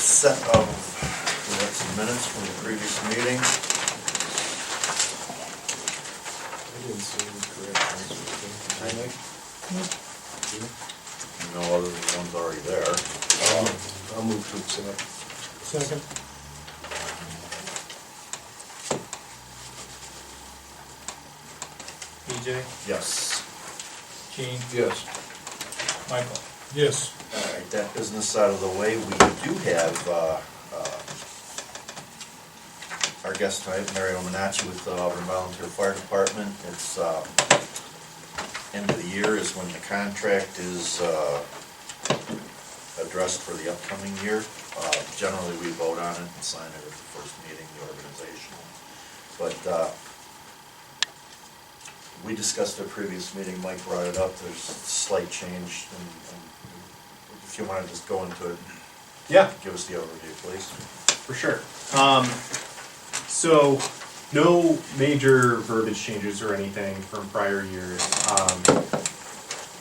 set of, we got some minutes from the previous meeting. I didn't see any corrections or anything. No other than the ones already there. I'll move to accept. Second. BJ, Yes. Gene, Yes. Michael. Yes. All right, that business out of the way, we do have, our guest tonight, Mary Omenacci with the Auburn Volunteer Fire Department. It's, end of the year is when the contract is, addressed for the upcoming year. Generally, we vote on it and sign it at the first meeting, the organizational. But, we discussed at a previous meeting, Mike brought it up, there's a slight change, and if you wanna just go into it, Yeah, give us the overview, please. for sure. So, no major verbiage changes or anything from prior years.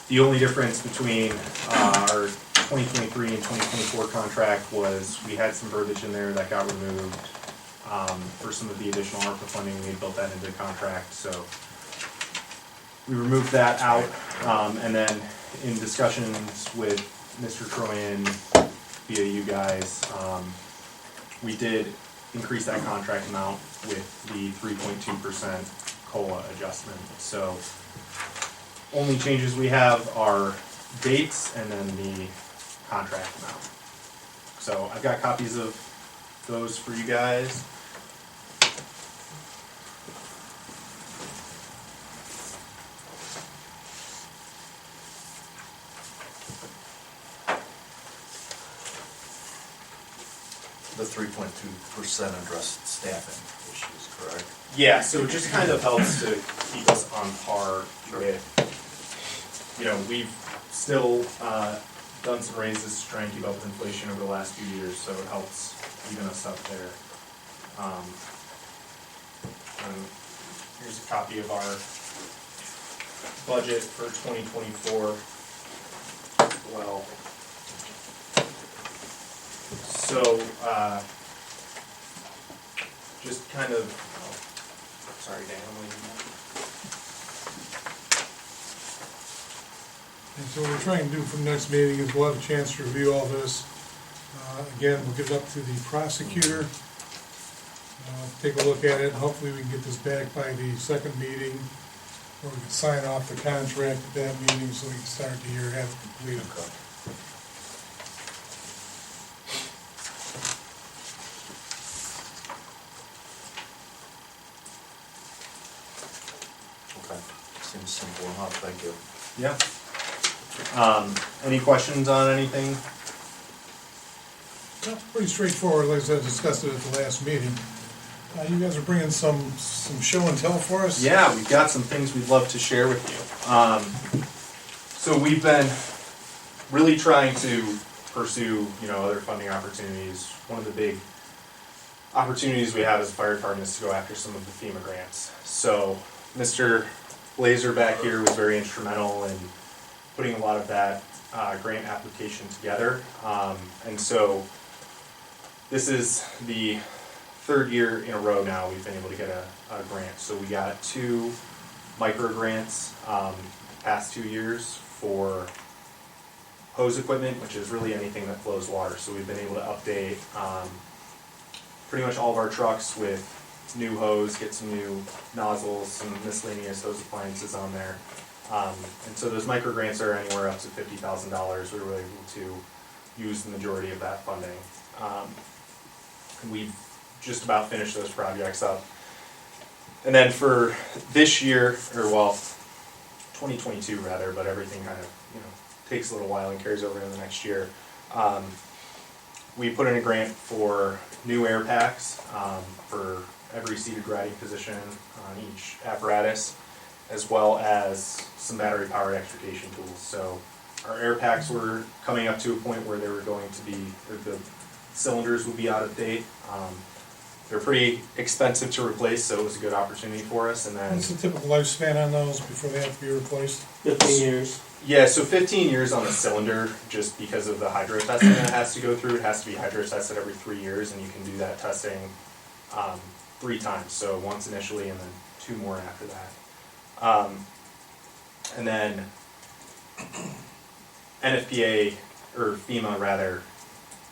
The only difference between our 2023 and 2024 contract was we had some verbiage in there that got removed for some of the additional ARPA funding. We had built that into the contract, so we removed that out. And then in discussions with Mr. Troyan via you guys, we did increase that contract amount with the 3.2% COLA adjustment. So only changes we have are dates and then the contract amount. So I've got copies of those for you guys. The 3.2% addressed staffing issues, correct? Yeah, so it just kind of helps to keep us on par with, we've still done some raises to try and keep up with inflation over the last few years, so it helps even us up there. And here's a copy of our budget for 2024 as well. So, just kind of, sorry Dan, I'm leaving that. And so what we're trying to do for the next meeting is we'll have a chance to review all this. Again, we'll give it up to the prosecutor. Take a look at it, and hopefully we can get this back by the second meeting, or we can sign off the contract at that meeting so we can start the year, have it completed. Okay, seems simple enough, thank you. Yeah. Any questions on anything? No, pretty straightforward, like I said, discussed it at the last meeting. You guys are bringing some show and tell for us? Yeah, we've got some things we'd love to share with you. So we've been really trying to pursue, other funding opportunities. One of the big opportunities we have as a fire department is to go after some of the FEMA grants. So Mr. Blazer back here was very instrumental in putting a lot of that grant application together. And so this is the third year in a row now we've been able to get a grant. So we got 2 micro grants past 2 years for hose equipment, which is really anything that flows water. So we've been able to update pretty much all of our trucks with new hose, get some new nozzles, some miscellaneous hose appliances on there. And so those micro grants are anywhere up to $50,000. We were able to use the majority of that funding. We've just about finished those projects up. And then for this year, 2022 rather, but everything kind of, takes a little while and carries over into the next year. We put in a grant for new air packs for every seated riding position on each apparatus, as well as some battery powered extrication tools. So our air packs were coming up to a point where they were going to be, the cylinders would be out of date. They're pretty expensive to replace, so it was a good opportunity for us. And then What's the typical lifespan on those before they have to be replaced? 15 years. Yeah, so 15 years on a cylinder, just because of the hydro testing that it has to go through. It has to be hydro tested every 3 years, and you can do that testing 3 times. So once initially, and then 2 more after that. And then NFPA, or FEMA rather,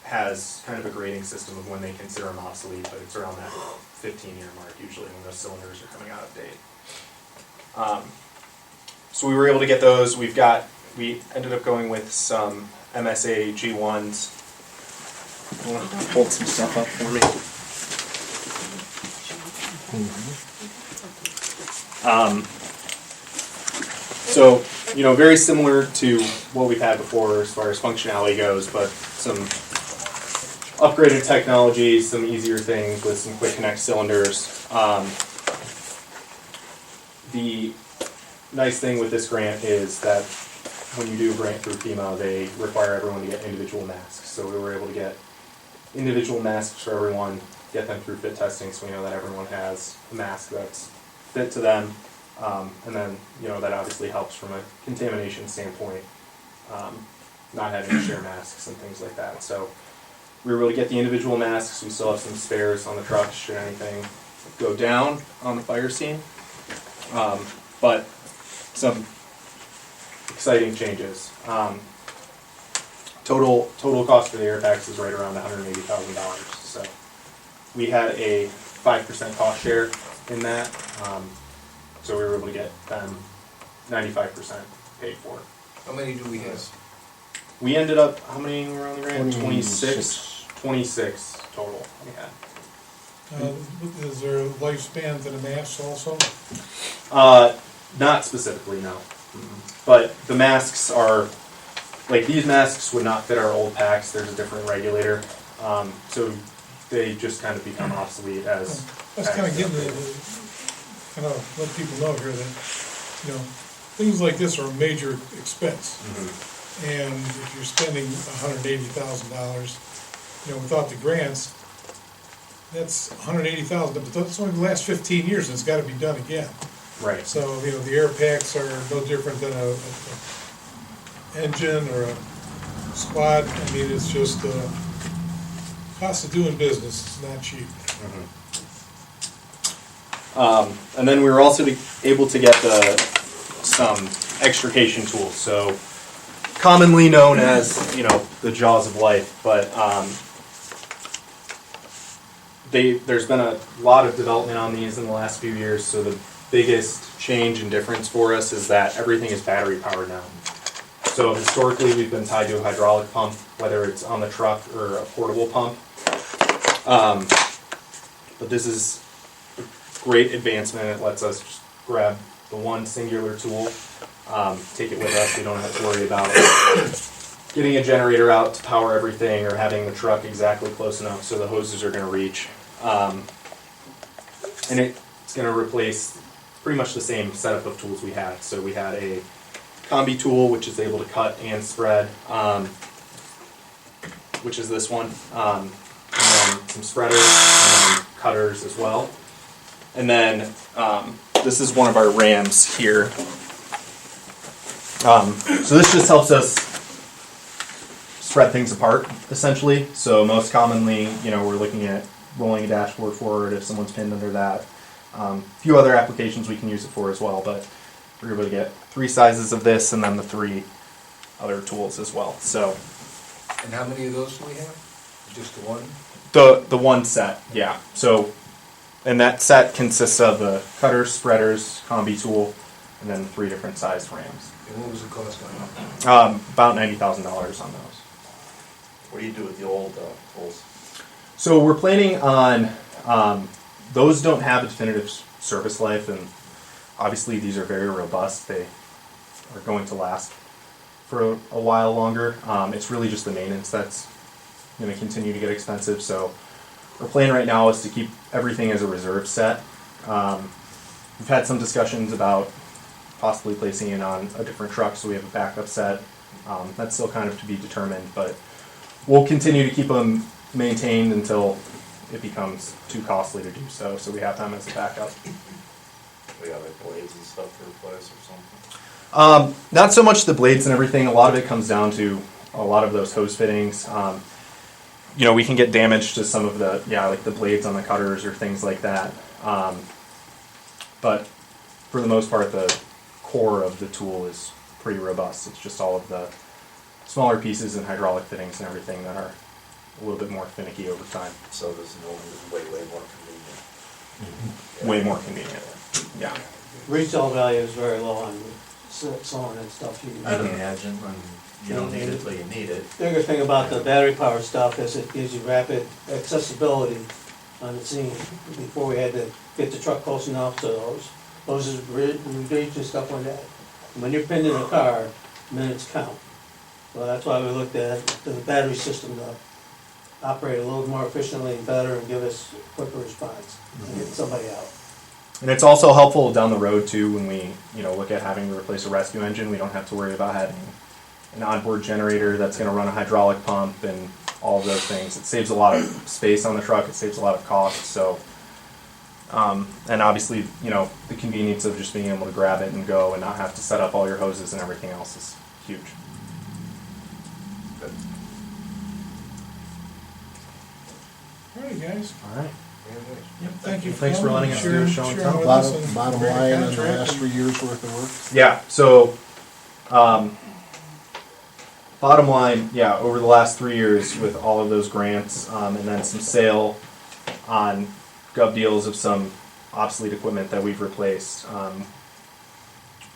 has kind of a grading system of when they consider them obsolete, but it's around that 15-year mark usually when those cylinders are coming out of date. So we were able to get those. We ended up going with some MSA G1s. Hold some stuff up for me. So, very similar to what we've had before as far as functionality goes, but some upgraded technology, some easier things with some quick connect cylinders. The nice thing with this grant is that when you do a grant through FEMA, they require everyone to get individual masks. So we were able to get individual masks for everyone, get them through fit testing, so we know that everyone has a mask that's fit to them. And then, that obviously helps from a contamination standpoint, not having to share masks and things like that. So we were able to get the individual masks. We still have some spares on the truck should anything go down on the fire scene. But some exciting changes. Total cost for the air packs is right around $180,000. So we had a 5% cost share in that. So we were able to get them 95% paid for. How many do we have? We ended up, how many were on the grant? 26. 26 total we had. Is there a lifespan to the masks also? Not specifically, no. But the masks are, like these masks would not fit our old packs. There's a different regulator. So they just kind of become obsolete as Let's kind of get into kind of let people know here that, things like this are a major expense. And if you're spending $180,000, without the grants, that's $180,000, but that's only the last 15 years, and it's gotta be done again. Right. So, the air packs are no different than a engine or a squad. I mean, it's just, cost of doing business, it's not cheap. And then we were also able to get some extrication tools. So commonly known as, the jaws of life, but there's been a lot of development on these in the last few years. So the biggest change and difference for us is that everything is battery powered now. So historically we've been tied to a hydraulic pump, whether it's on the truck or a portable pump. But this is a great advancement. It lets us just grab the one singular tool, take it with us. We don't have to worry about getting a generator out to power everything or having the truck exactly close enough so the hoses are going to reach. And it's going to replace pretty much the same setup of tools we had. So we had a combi tool, which is able to cut and spread, which is this one, and then some spreaders and then cutters as well. And then this is one of our rams here. So this just helps us spread things apart, essentially. So most commonly, we're looking at rolling a dashboard forward if someone's pinned under that. A few other applications we can use it for as well, but we're able to get 3 sizes of this and then the 3 other tools as well. So, And how many of those do we have? Just the one? the one set, yeah. So, and that set consists of the cutters, spreaders, combi tool, and then 3 different sized rams. And what was the cost on that? About $90,000 on those. What do you do with the old tools? So we're planning on, those don't have a definitive service life, and obviously these are very robust. They are going to last for a while longer. It's really just the maintenance that's going to continue to get expensive. So our plan right now is to keep everything as a reserve set. We've had some discussions about possibly placing it on a different truck so we have a backup set. That's still kind of to be determined, but we'll continue to keep them maintained until it becomes too costly to do so we have them as a backup. We have like blades and stuff to replace or something? Not so much the blades and everything. A lot of it comes down to a lot of those hose fittings. You know, we can get damage to some of the, like the blades on the cutters or things like that. But for the most part, the core of the tool is pretty robust. It's just all of the smaller pieces and hydraulic fittings and everything that are a little bit more finicky over time. So this new one is way more convenient. Way more convenient. Yeah. Resale value is very low on sewing and stuff. I'd imagine, you don't need it, but you need it. Bigger thing about the battery powered stuff is it gives you rapid accessibility on the scene. Before we had to get the truck close enough to those hoses, ridge and stuff like that. When you're pinned in a car, minutes count. So that's why we looked at the battery system to operate a little more efficiently and better and give us quicker response and get somebody out. And it's also helpful down the road too when we, look at having to replace a rescue engine. We don't have to worry about having an onboard generator that's going to run a hydraulic pump and all of those things. It saves a lot of space on the truck. It saves a lot of cost. So, and obviously, the convenience of just being able to grab it and go and not have to set up all your hoses and everything else is huge. All right, guys. All right. Yep, thank you. Thanks for coming letting and us do a show and tell. sharing with us and Bottom bring the line, in the contract last and- 3 years' worth of work. Yeah, so, bottom line, over the last 3 years with all of those grants, and then some sale on gov deals of some obsolete equipment that we've replaced,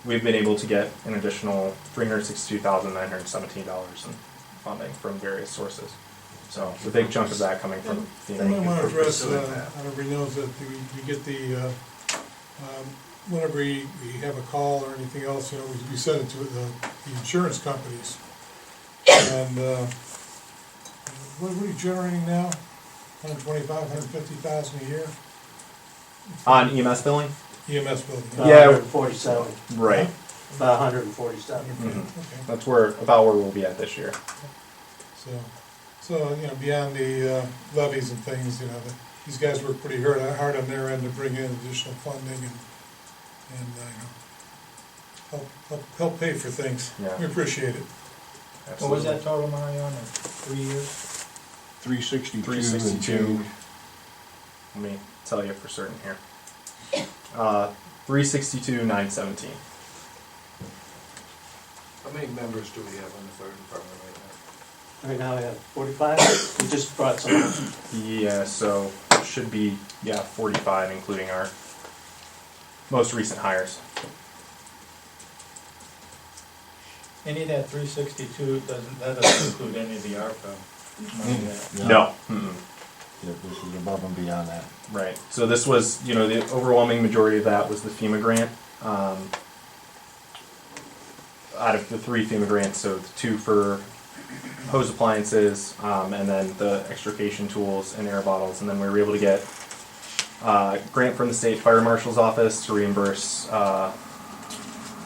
we've been able to get an additional $362,917 in funding from various sources. So, the big chunk of that coming from I FEMA. might want to you for address, pursuing that. everybody knows that we get the, whenever we have a call or anything else, we send it to the insurance companies. And, what are you generating now? 125, 150,000 a year? On EMS billing? EMS building? About Yeah. 147, Right. about 147. Mhm. Okay, That's about where we'll be at this year. so, beyond the levies and things, these guys work pretty hard on their end to bring in additional funding and help pay for things. Yeah. We appreciate it. What was that total, Mario, in 3 years? 362 and 362. change. Let me tell you for certain here. 362,917. How many members do we have on the fire department right now? Right now we have 45. We just brought some on. Yeah, so it should be 45, including our most recent hires. Any of that 362, that doesn't include any of the ARPA money that. No. Mm-mm. Yeah, this is above and beyond that. Right. So this was, the overwhelming majority of that was the FEMA grant. Out of the 3 FEMA grants, so the 2 for hose appliances, and then the extrication tools and air bottles, and then we were able to get a grant from the state fire marshal's office to reimburse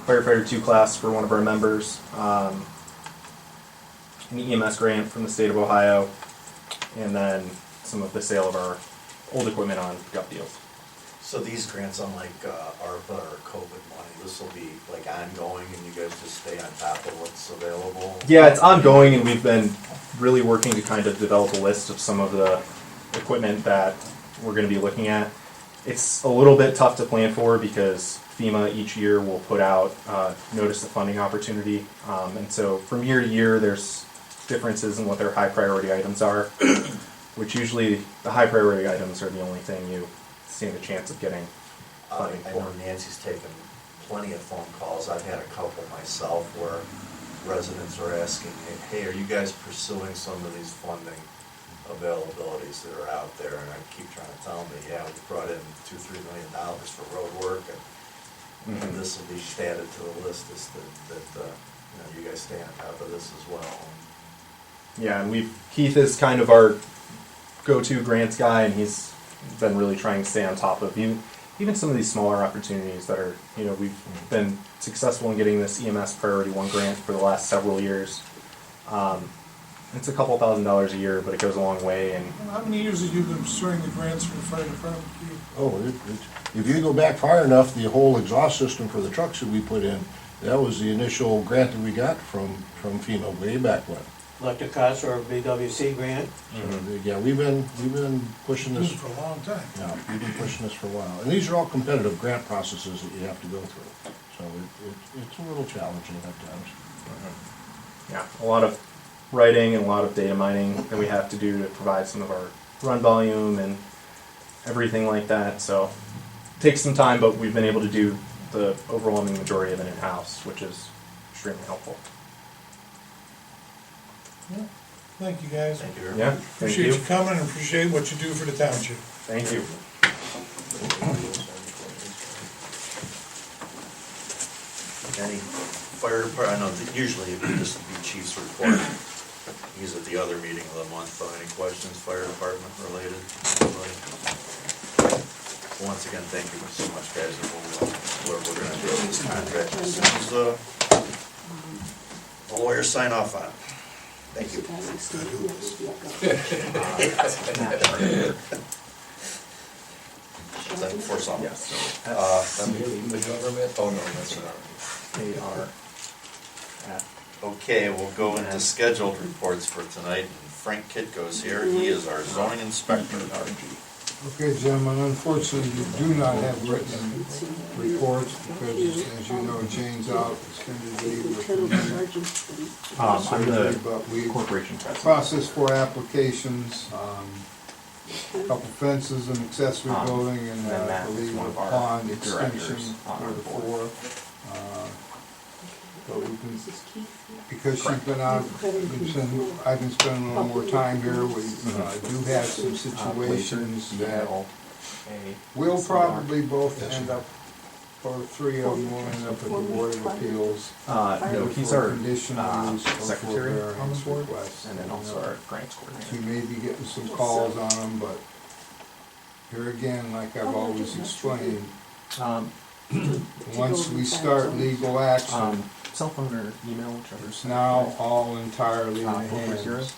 firefighter 2 class for one of our members, an EMS grant from the state of Ohio, and then some of the sale of our old equipment on gov deals. So these grants, unlike ARPA or COVID money, this will be like ongoing and you guys just stay on top of what's available? Yeah, it's ongoing, and we've been really working to kind of develop a list of some of the equipment that we're going to be looking at. It's a little bit tough to plan for because FEMA each year will put out notice of funding opportunity, and so from year to year there's differences in what their high priority items are, which usually the high priority items are the only thing you stand a chance of getting funding I for. know Nancy's taken plenty of phone calls. I've had a couple myself where residents are asking, hey, are you guys pursuing some of these funding availabilities that are out there? And I keep trying to tell them that, yeah, we brought in $2-3 million for road work, and Mhm. this will be added to the list, is that you guys stay on top of this as well. Yeah, and Keith is kind of our go-to grants guy, and he's been really trying to stay on top of even some of these smaller opportunities that are, we've been successful in getting this EMS Priority 1 grant for the last several years. It's a couple $1,000s a year, but it goes a long way. And How many years have you been pursuing the grants for the fire department, Keith? Oh, if you go back far enough, the whole exhaust system for the trucks that we put in That was the initial grant that we got from FEMA way back when. Electric cars for a BWC grant. So, yeah, we've been pushing This this, is for a long time. yeah, we've been pushing this for a while. And these are all competitive grant processes that you have to go through. So it's a little challenging at times. Yeah, a lot of writing and a lot of data mining that we have to do to provide some of our run volume and everything like that. So it takes some time, but we've been able to do the overwhelming majority of it in-house, which is extremely helpful. Yeah. Thank you, guys. Thank you very Yeah, much. thank Appreciate you. you coming and appreciate what you do for the township. Thank you. Any fire department, I know that usually this would be chief's report. He's at the other meeting of the month, so any questions, fire department related? Anybody? Once again, thank you so much, guys, and we're gonna do this contract as soon as the lawyers sign off on it. Thank you. Is that for something? Yes. The government? Oh, no, that's not. AR. Okay, we'll go into scheduled reports for tonight, and Frank Kitko's here, he is our zoning inspector. Okay, gentlemen, unfortunately, you do not have written reports because, as you know, Jane's out, extended leave with the I'm surgery, the but we corporation president. processed 4 applications, a couple fences, an accessory building, and and then I Matt is believe one a of our pond directors extension on for our the board. 4. But we can, because she's been out, I've been spending a little more time here, we do have some situations that we'll probably both end up, or 3 of them will end up at the Board of Appeals. No, he's for our conditional use or for secretary on the variance board, requests. and then also our grants coordinator. We may be getting some calls on them, but here again, like I've always explained, once we start legal action, Cell phone or email, whichever. it's now all entirely in the 430 hands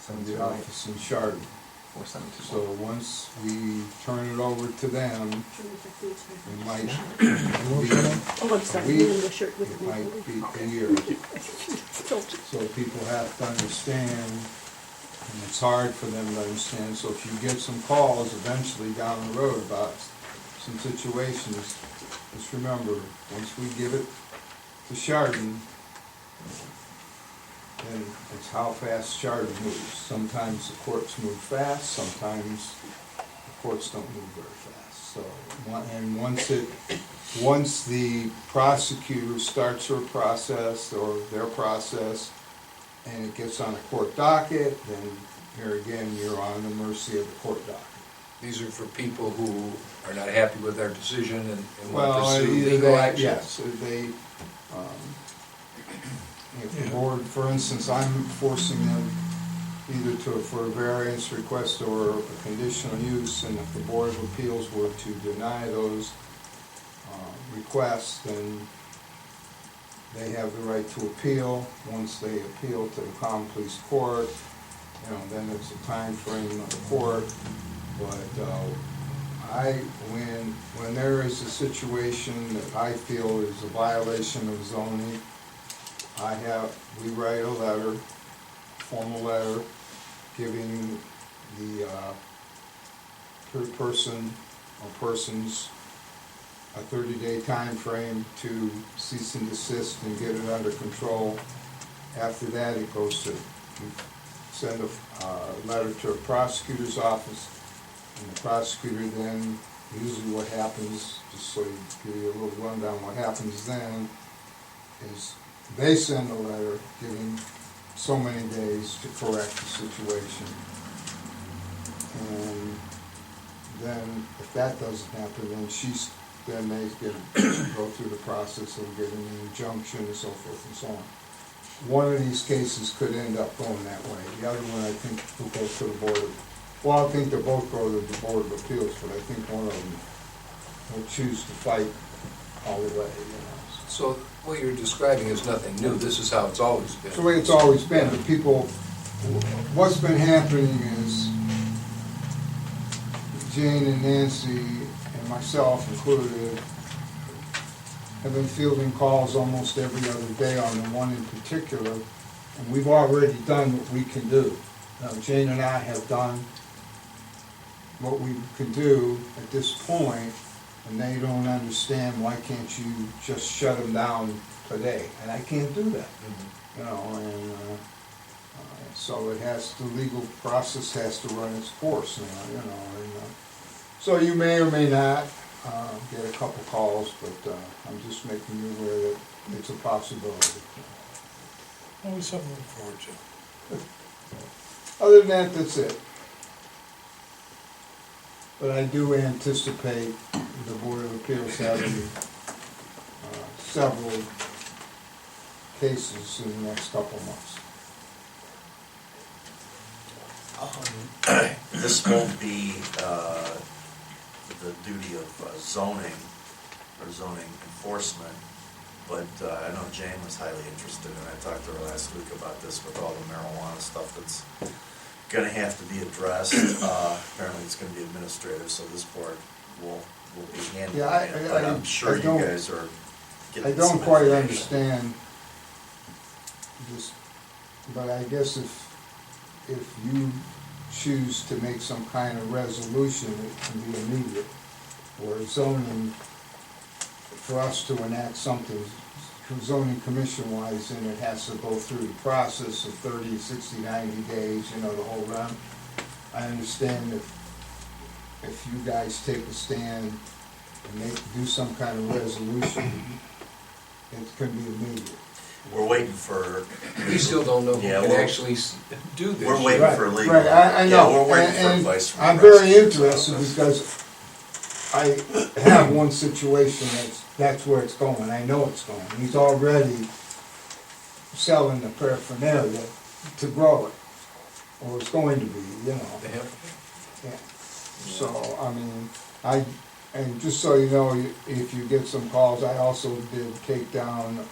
of the office in Chardon. 472. So once we turn it over to them, it might Oh, I'm sorry, week, you're in the shirt with it me. might be a year. So people have to understand, and it's hard for them to understand, so if you get some calls eventually down the road about some situations, just remember, once we give it to Chardon, then it's how fast Chardon moves. Sometimes the courts move fast, sometimes the courts don't move very fast. So, and once the prosecutor starts her process or their process, and it gets on a court docket, then here again, you're on the mercy of the court docket. These are for people who are not happy with our decision and want to Well, pursue either legal they, action. yes, they, if the board, for instance, I'm forcing them either for a variance request or a conditional use, and if the Board of Appeals were to deny those requests, then they have the right to appeal. Once they appeal to the common police court, then it's a time frame of the court. But when there is a situation that I feel is a violation of zoning, we write a letter, formal letter, giving the person or persons a 30-day time frame to cease and desist and get it under control. After that, it goes to, we send a letter to a prosecutor's office, and the prosecutor then, usually what happens, just so you give you a little rundown, what happens then is they send a letter giving so many days to correct the situation. And then, if that doesn't happen, then they go through the process of getting an injunction and so forth and so on. One of these cases could end up going that way. The other one, I think, will go to the Board of, well, I think they both go to the Board of Appeals, but I think one of them will choose to fight all the way, So what you're describing is nothing new. This is how it's always been. It's the way it's always been, but people, what's been happening is Jane and Nancy and myself included have been fielding calls almost every other day on the one in particular, and we've already done what we can do. Jane and I have done what we can do at this point, and they don't understand, why can't you just shut them down today? And I can't do that, you know, and so it has, the legal process has to run its course now, you know, and so you may or may not get a couple calls, but I'm just making you aware that it's a possibility. Always something to look forward to. Other than that, that's it. But I do anticipate the Board of Appeals having several cases in the next couple of months. This won't be the duty of zoning or zoning enforcement, but I know Jane was highly interested, and I talked to her last week about this with all the marijuana stuff that's gonna have to be addressed. Apparently it's gonna be administrative, so this board will be handling Yeah, it, but I'm sure I you don't- guys are I getting some don't quite information. understand this, but I guess if you choose to make some kind of resolution, it can be immediate. Or zoning, for us to enact something zoning commission-wise, then it has to go through the process of 30, 60, 90 days, you know, the whole run. I understand if you guys take a stand and do some kind of resolution, it can be immediate. We're waiting for. We still don't know who Yeah, can we're- actually do this. We're waiting for legal. Right, I know. Yeah, we're waiting for And advice from. I'm the very prosecutors interested office. because I have one situation that's where it's going, I know it's going. He's already selling the paraphernalia to grow it, or it's going to be, you know. They have- Yeah. So, I mean, and just so you know, if you get some calls, I also did take down,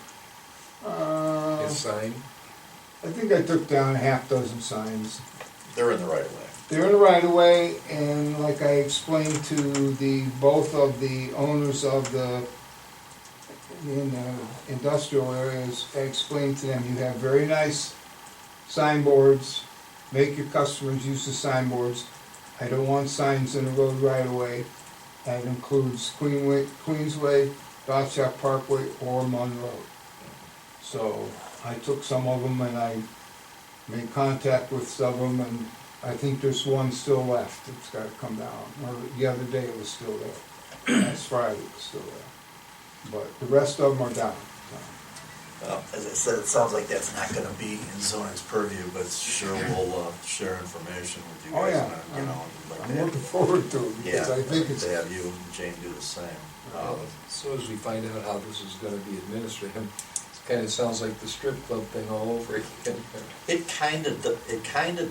It's signed. I think I took down a half dozen signs. They're in the right of way. They're in the right of way, and like I explained to both of the owners of in the industrial areas, I explained to them, you have very nice signboards, make your customers use the signboards. I don't want signs in the road right of way. That includes Queensway, Gottschalk Parkway, or Monroe. So I took some of them and I made contact with some of them, and I think there's one still left. It's gotta come down. Or the other day it was still there. Last Friday it was still there. But the rest of them are down. Well, as I said, it sounds like that's not gonna be in zoning's purview, but sure we'll share information with you Oh, guys. yeah. And, you know, like I'm to looking have- forward to it because Yeah, I think it's, to have you and Jane do the same. As soon as we find out how this is gonna be administered, it kinda sounds like the strip club thing all over again. It kinda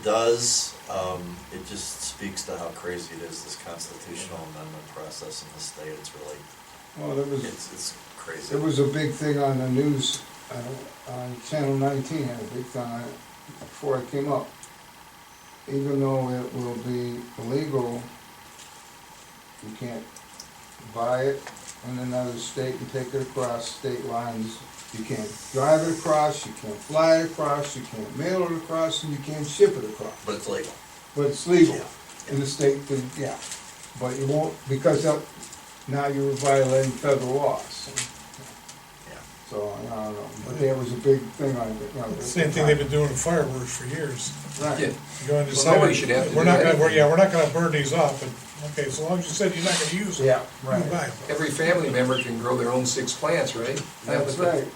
does, it just speaks to how crazy it is, this constitutional amendment process in the state. It's really, well, it's crazy. there was a big thing on the news, on Channel 19 had a big thing on it before I came up. Even though it will be illegal, you can't buy it in another state and take it across state lines. You can't drive it across, you can't fly it across, you can't mail it across, and you can't ship it across. But it's legal. But it's legal Yeah. in the state, yeah. But you won't, because now you're violating federal laws. Yeah. So, I don't know, but there was a big thing on it. You know, Same thing they've been doing with fireworks for years. Right. Yeah. You go and Well, decide, nobody should have to we're do not that. gonna, we're not gonna burn these off, but, okay, so long as you said you're not gonna use them. Yeah, You right. buy them. Every family member can grow their own 6 plants, right? Isn't that That's what the- right.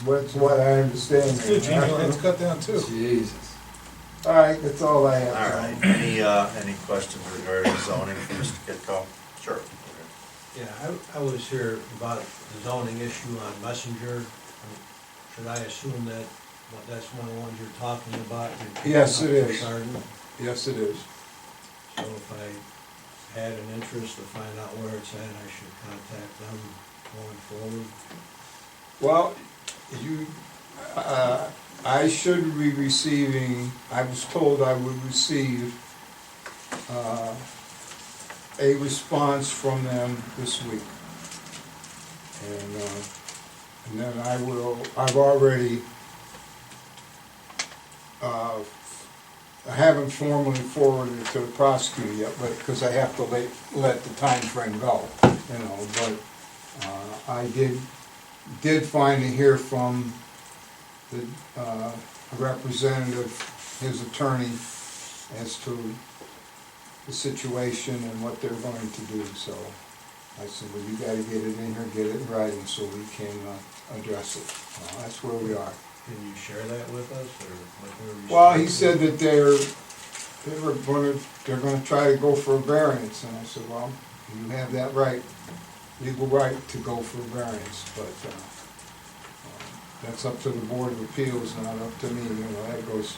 That's what I understand. Good, Gene, your land's cut down too. Jesus. All right, that's all I have. All right, any questions regarding zoning from Mr. Kitco? Sure. Yeah, I was here about the zoning issue on Messenger. Should I assume that that's one of the ones you're talking about? Yes, it is. Garden? Yes, it is. So if I had an interest to find out where it's at, I should contact them going forward? Well, I should be receiving, I was told I would receive a response from them this week. And then I've already, I haven't formally forwarded it to the prosecutor yet, but, because I have to let the time frame go, you know, but, I did finally hear from the, representative, his attorney, as to the situation and what they're going to do, so I said, well, you gotta get it in here, get it in writing, so we can, address it. That's where we are. Can you share that with us, or like where we? Well, he said that they're gonna try to go for a variance, and I said, well, you have that right, legal right to go for a variance, but, that's up to the Board of Appeals, not up to me, you know, that goes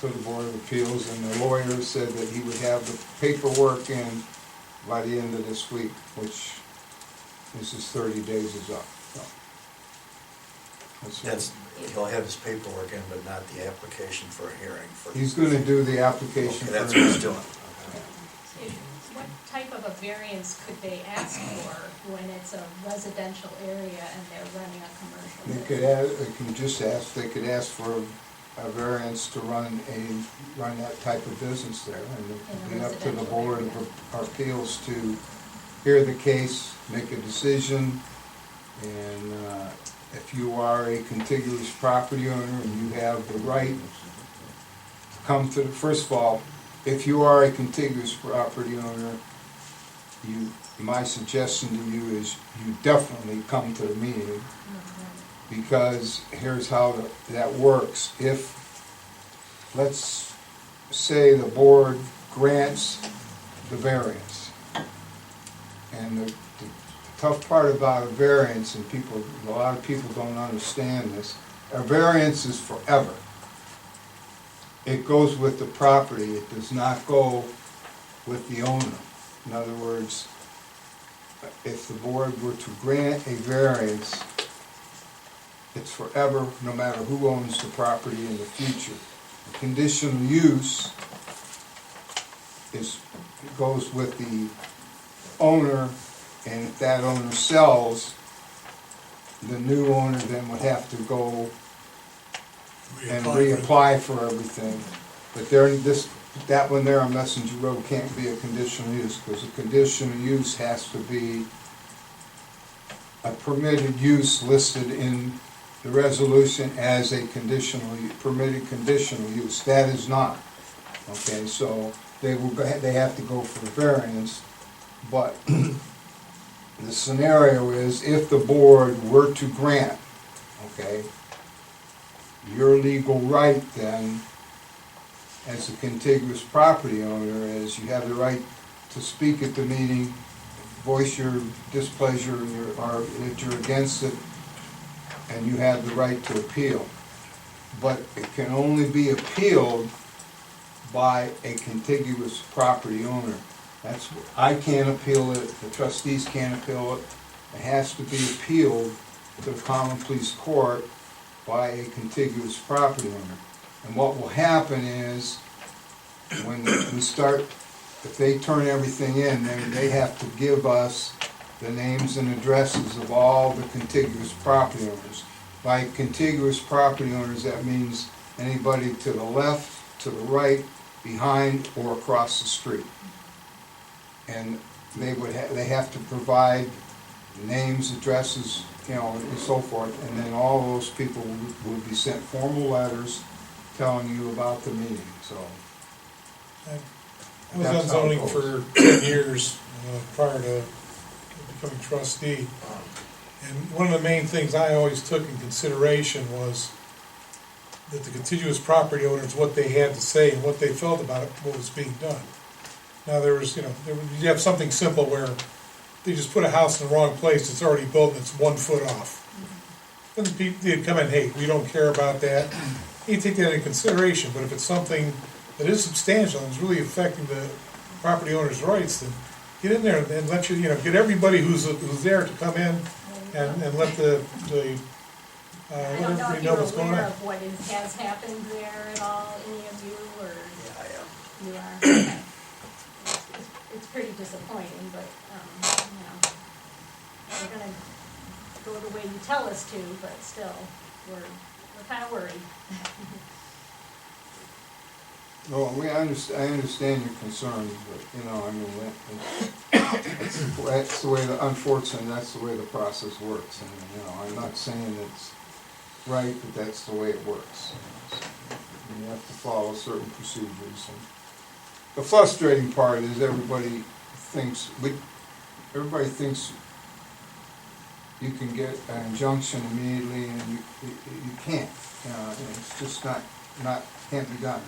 to the Board of Appeals, and the lawyer said that he would have the paperwork in by the end of this week, which is his 30 days is up, so. That's, he'll have his paperwork in, but not the application for a hearing for. He's gonna do the application. Okay, that's for- what he's doing. What type of a variance could they ask for when it's a residential area and they're running a commercial They business? they could ask for a variance to run that type of business there, and it would be up to the Board of Appeals to hear the case, make a decision, and, if you are a contiguous property owner and you have the right to come to first of all, if you are a contiguous property owner, my suggestion to you is you definitely come to the meeting, because here's how that works. If, let's say the board grants the variance, and the tough part about a variance, and a lot of people don't understand this, a variance is forever. It goes with the property, it does not go with the owner. In other words, if the board were to grant a variance, it's forever, no matter who owns the property in the future. The conditional use goes with the owner, and if that owner sells, the new owner then would have to go and reapply for everything. But that one there on Messenger Road can't be a conditional use, because a conditional use has to be a permitted use listed in the resolution as a permitted conditional use. That is not. Okay, so they have to go for the variance, but the scenario is if the board were to grant, okay, your legal right then, as a contiguous property owner, is you have the right to speak at the meeting, voice your displeasure or that you're against it, and you have the right to appeal. But it can only be appealed by a contiguous property owner. I can't appeal it, the trustees can't appeal it. It has to be appealed to the common pleas court by a contiguous property owner. And what will happen is, when we start, if they turn everything in, then they have to give us the names and addresses of all the contiguous property owners. By contiguous property owners, that means anybody to the left, to the right, behind, or across the street. And they have to provide names, addresses, and so forth, and then all those people will be sent formal letters telling you about the meeting, so. I was on zoning for 10 years prior to becoming trustee. And one of the main things I always took in consideration was that the contiguous property owners, what they had to say and what they felt about it, what was being done. Now you have something simple where they just put a house in the wrong place, it's already built and it's 1 foot off. Then the people, they'd come in, hey, we don't care about that. You take that into consideration, but if it's something that is substantial and is really affecting the property owner's rights, then get in there and let get everybody who's there to come in and let I don't know everybody if know you're what's going aware on. of what has happened there at all, any of you, or Yeah, I am. you are? Okay. It's pretty disappointing, but, we're gonna go the way you tell us to, but still, we're kinda worried. Well, I understand your concerns, but, you know, I mean, that's the way, unfortunately, that's the way the process works. And, you know, I'm not saying it's right, but that's the way it works. You have to follow certain procedures. And the frustrating part is everybody thinks you can get an injunction immediately, and you can't. And it's just can't be done.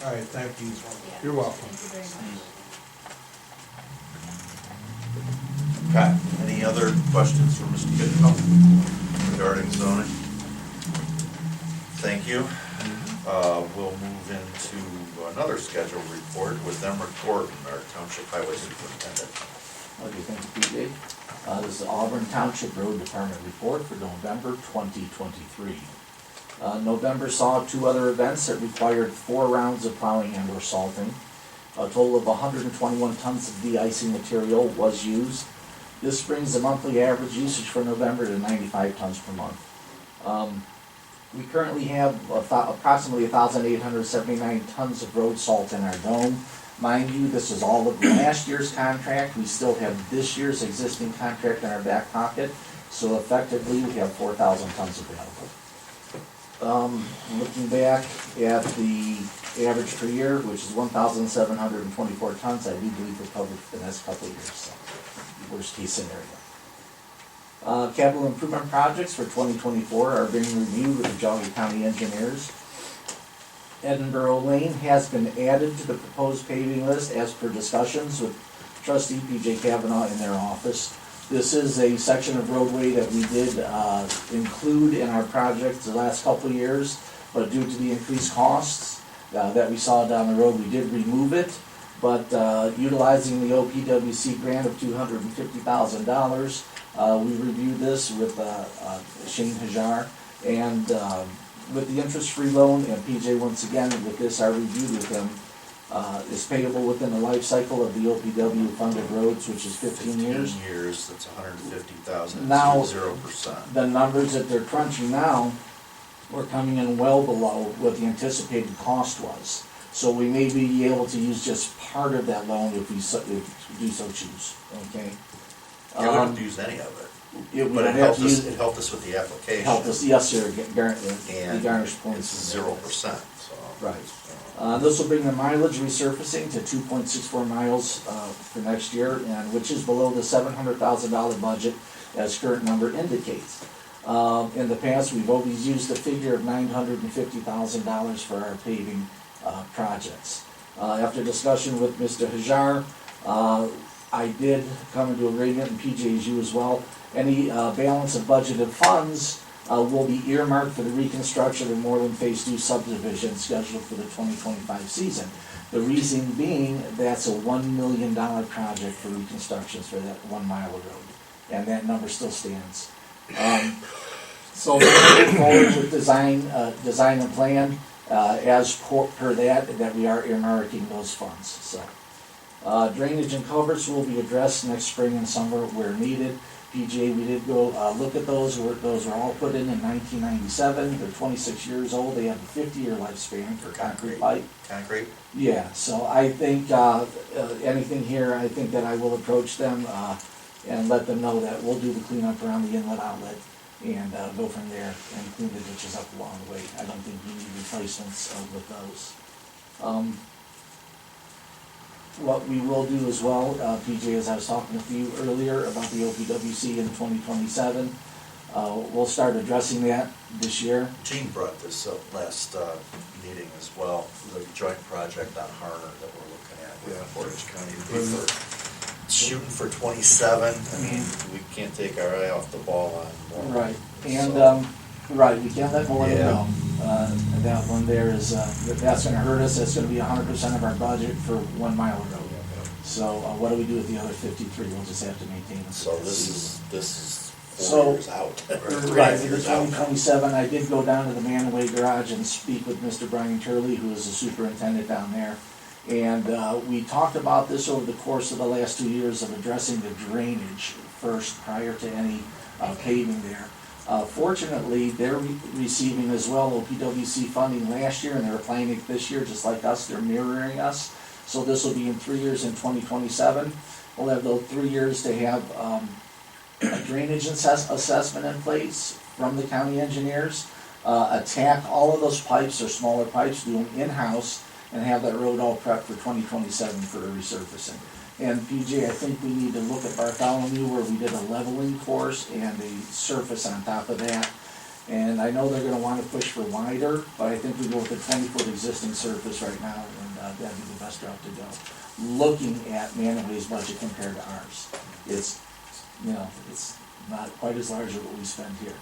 All right, thank you. Yeah. You're welcome. Thank you very much. Okay, any other questions for Mr. Kitco regarding zoning? Thank you. We'll move into another scheduled report with Emmer Gordon, our Township Highway Superintendent. Okay, thank you, PJ. This is Auburn Township Road Department report for November 2023. November saw 2 other events that required 4 rounds of plowing and or salting. A total of 121 tons of de-icing material was used. This brings the monthly average usage for November to 95 tons per month. We currently have approximately 1,879 tons of road salt in our dome. Mind you, this is all of last year's contract. We still have this year's existing contract in our back pocket, so effectively we have 4,000 tons available. Looking back at the average per year, which is 1,724 tons, I do believe we're covered for the next couple of years, so worst case scenario. Capital improvement projects for 2024 are being reviewed with the Geauga County engineers. Edinburgh Lane has been added to the proposed paving list as per discussions with trustee P.J. Kavanaugh in their office. This is a section of roadway that we did include in our project the last couple of years, but due to the increased costs that we saw down the road, we did remove it. But utilizing the OPWC grant of $250,000, we reviewed this with Shane Hajar, and with the interest-free loan, and PJ, once again, with this, our review with him, is payable within the life cycle of the OPW funded roads, which is 15 years. 15 years, that's 150,000, Now, 0%. The numbers that they're crunching now, we're coming in well below what the anticipated cost was. So we may be able to use just part of that loan if we do so choose, okay? You wouldn't use any of it, We but don't have to use it helped us with the application. Helped us, yes, sir, the And garnish points. it's 0%, so. Right. This will bring the mileage resurfacing to 2.64 miles for next year, and which is below the $700,000 budget as current number indicates. In the past, we've always used a figure of $950,000 for our paving projects. After discussion with Mr. Hajar, I did come into agreement, and PJ as you as well, any balance of budgeted funds will be earmarked for the reconstruction of Moreland Phase 2 subdivision scheduled for the 2025 season. The reason being, that's a $1 million project for reconstructions for that 1 mile of road, and that number still stands. So we're moving forward with design and plan as per that we are earmarking those funds. So drainage and culverts will be addressed next spring and summer where needed. PJ, we did go look at those. Those were all put in 1997. They're 26 years old. They have a 50-year lifespan for concrete pipe. Concrete? Yeah, so I think anything here, I think that I will approach them and let them know that we'll do the cleanup around the inlet outlet and go from there and clean the ditches up along the way. I don't think you need replacements with those. What we will do as well, PJ, as I was talking with you earlier about the OPWC in 2027, we'll start addressing that this year. Gene brought this up last meeting as well, the joint project on Harner that we're looking at with Portage County. Shooting for 27, I mean, we can't take our eye off the ball on more. Right, and, So, right, we can't let Millennium Yeah. go. That one there is, that's gonna hurt us, that's gonna be 100% of our budget for 1 mile of road. So, what do we do with the other 53? We'll just have to maintain it. So this is 4 So- years out, or 3 Right, for the years out. 2027, I did go down to the Manaway Garage and speak with Mr. Brian Turley, who is the superintendent down there. And we talked about this over the course of the last 2 years of addressing the drainage first prior to any paving there. Fortunately, they're receiving as well OPWC funding last year, and they're applying it this year, just like us. They're mirroring us. So this will be in 3 years in 2027. We'll have those 3 years to have a drainage assessment in place from the county engineers. Attack all of those pipes or smaller pipes, do them in-house, and have that road all prepped for 2027 for resurfacing. And PJ, I think we need to look at Bartholomew where we did a leveling course and a surface on top of that. And I know they're gonna wanna push for wider, but I think we go with a 20-foot existing surface right now, and that'd be the best route to go. Looking at Manaway's budget compared to ours, it's, you know, it's not quite as large as what we spend here.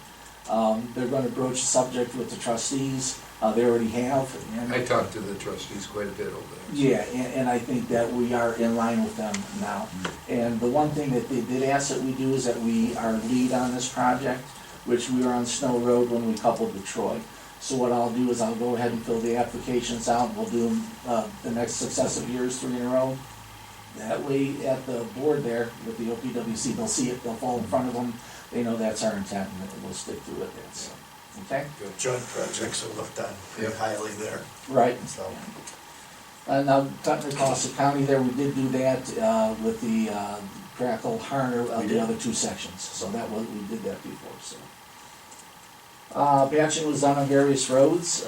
They're gonna broach the subject with the trustees, they already have. And I talked to the trustees quite a bit over there. yeah, and I think that we are in line with them now. And the one thing that they did ask that we do is that we are lead on this project, which we were on Snow Road when we coupled with Troy. So what I'll do is I'll go ahead and fill the applications out, and we'll do them the next successive years, 3 in a row. That way, at the board there with the OPWC, they'll see it, they'll fall in front of them, they know that's our intent, and we'll stick through it, that's, okay? Joint projects are looked on pretty highly there, Right. so. Now, cutting across the county there, we did do that with the Crackle Harner We of the did. other 2 sections, so that was, we did that before, so. Patching was done on various roads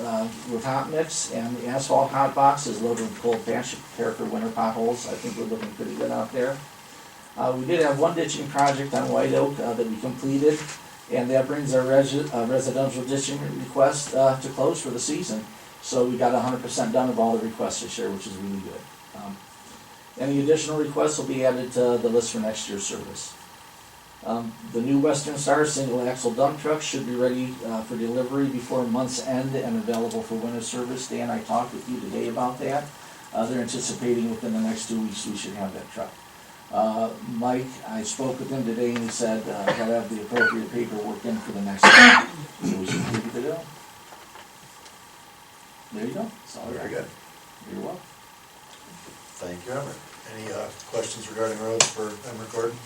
with hot mix, and the asphalt hot box is loaded with cold patch to prepare for winter potholes. I think we're looking pretty good out there. We did have one ditching project on White Oak that we completed, and that brings our residential ditching request to close for the season. So we got 100% done of all the requests this year, which is really good. Any additional requests will be added to the list for next year's service. The new Western Star single axle dump truck should be ready for delivery before month's end and available for winter service. Dan, I talked with you today about that. They're anticipating within the next 2 weeks we should have that truck. Mike, I spoke with him today and he said he'll have the appropriate paperwork in for the next time. So we should be good to go. There you go. That's all I got. Very good. You're welcome. Thank you, Emmett. Any questions regarding roads for Emmett Gordon?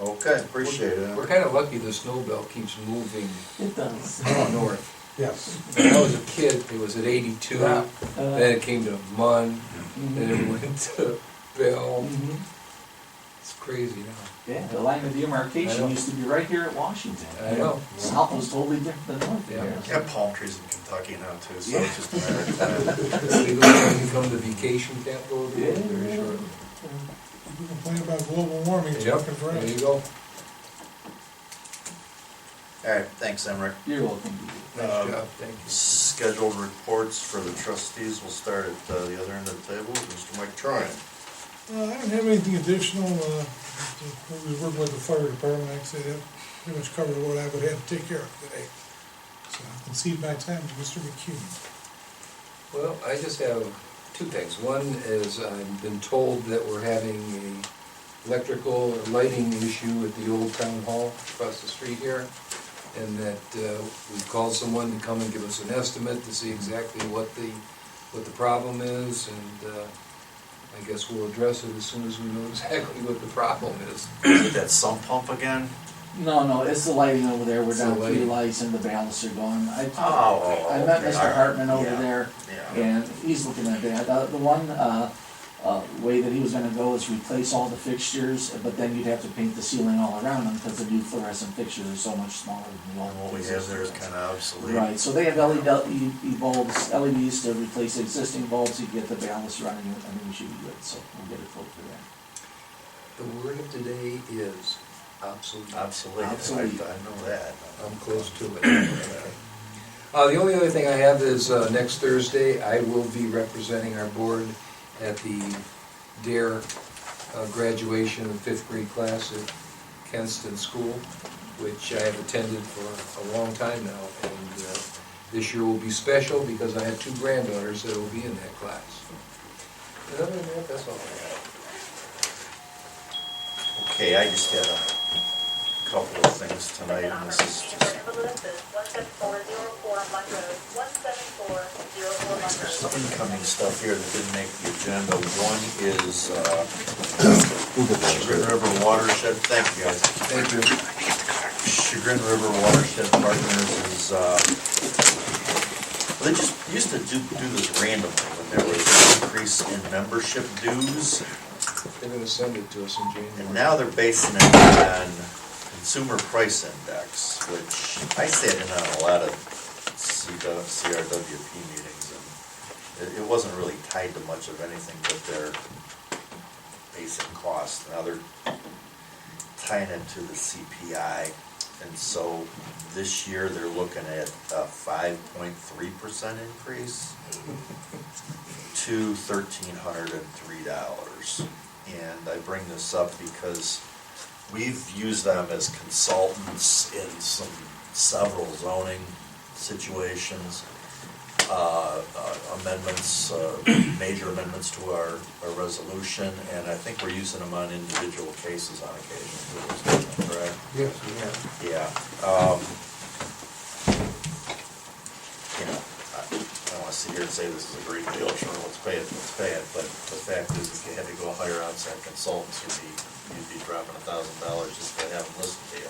Okay, appreciate it. We're kinda lucky the snow belt keeps moving It does. north. Yes. When I was a kid, it was at 82, then it came to Munn, then it went to Bell. Mhm. It's crazy now. Yeah, the line of I demarcation know. used to be right here at Washington. I know. South was totally different than north. Yeah. We got palm trees in Kentucky now too, so Yeah. it's just a matter of time. It's legal to become the vacation capital of the world very shortly. People complain about global warming, it's Yep, working for there you us. go. All right, thanks, Emmett. You're welcome. Nice Um, job, thank you. Scheduled reports for the trustees will start at the other end of the table, Mr. Mike Tryon. I don't have anything additional, we was working with the fire department, like I said, that pretty much covered what I would have to take care of today. So I can see my time to Mr. McCune. Well, I just have 2 things. One is I've been told that we're having a electrical or lighting issue at the old town hall across the street here. And that we've called someone to come and give us an estimate to see exactly what the problem is. And I guess we'll address it as soon as we know exactly what the problem is. Is it that sump pump again? No, it's the lighting over there. We're It's the down 3 lighting. lights and the ballasts are gone. I met okay. Mr. Hartman over Yeah. there, Yeah. and he's looking at that. The one way that he was gonna go is replace all the fixtures, but then you'd have to paint the ceiling all around them because the new fluorescent fixtures are so much smaller than the old And what we ones. have there is kind of obsolete. Right, so they have LED bulbs, LEDs to replace existing bulbs, you get the ballast running, and then we should be good, so we'll get a quote for that. The word of the day is obsolete. Obsolete, Obsolete. I know that. I'm close to it. The only other thing I have is next Thursday, I will be representing our board at the DARE graduation of 5th grade class at Kenston School, which I have attended for a long time now. And this year will be special because I have 2 granddaughters that will be in that class. And other than that, that's all I have. Okay, I just had couple of things tonight, and this is just some incoming stuff here that didn't make the agenda. One is, Chagrin River Watershed, thank you guys. Thank you. Chagrin River Watershed Partners is, they just used to do this randomly when there was an increase in membership dues. They're gonna send it to us in And January. now they're basing it on Consumer Price Index, which I sat in on a lot of CRWP meetings, and it wasn't really tied to much of anything but their basic cost. Now they're tying it to the CPI, and so this year they're looking at a 5.3% increase to $1,303. And I bring this up because we've used them as consultants in several zoning situations, amendments, major amendments to our resolution, and I think we're using them on individual cases on occasion, too, correct? Yes, we have. Yeah. You know, I don't want to sit here and say this is a great deal, sure, let's pay it, but the fact is, if you had to go hire outside consultants, you'd be dropping $1,000 just to have them listen to you.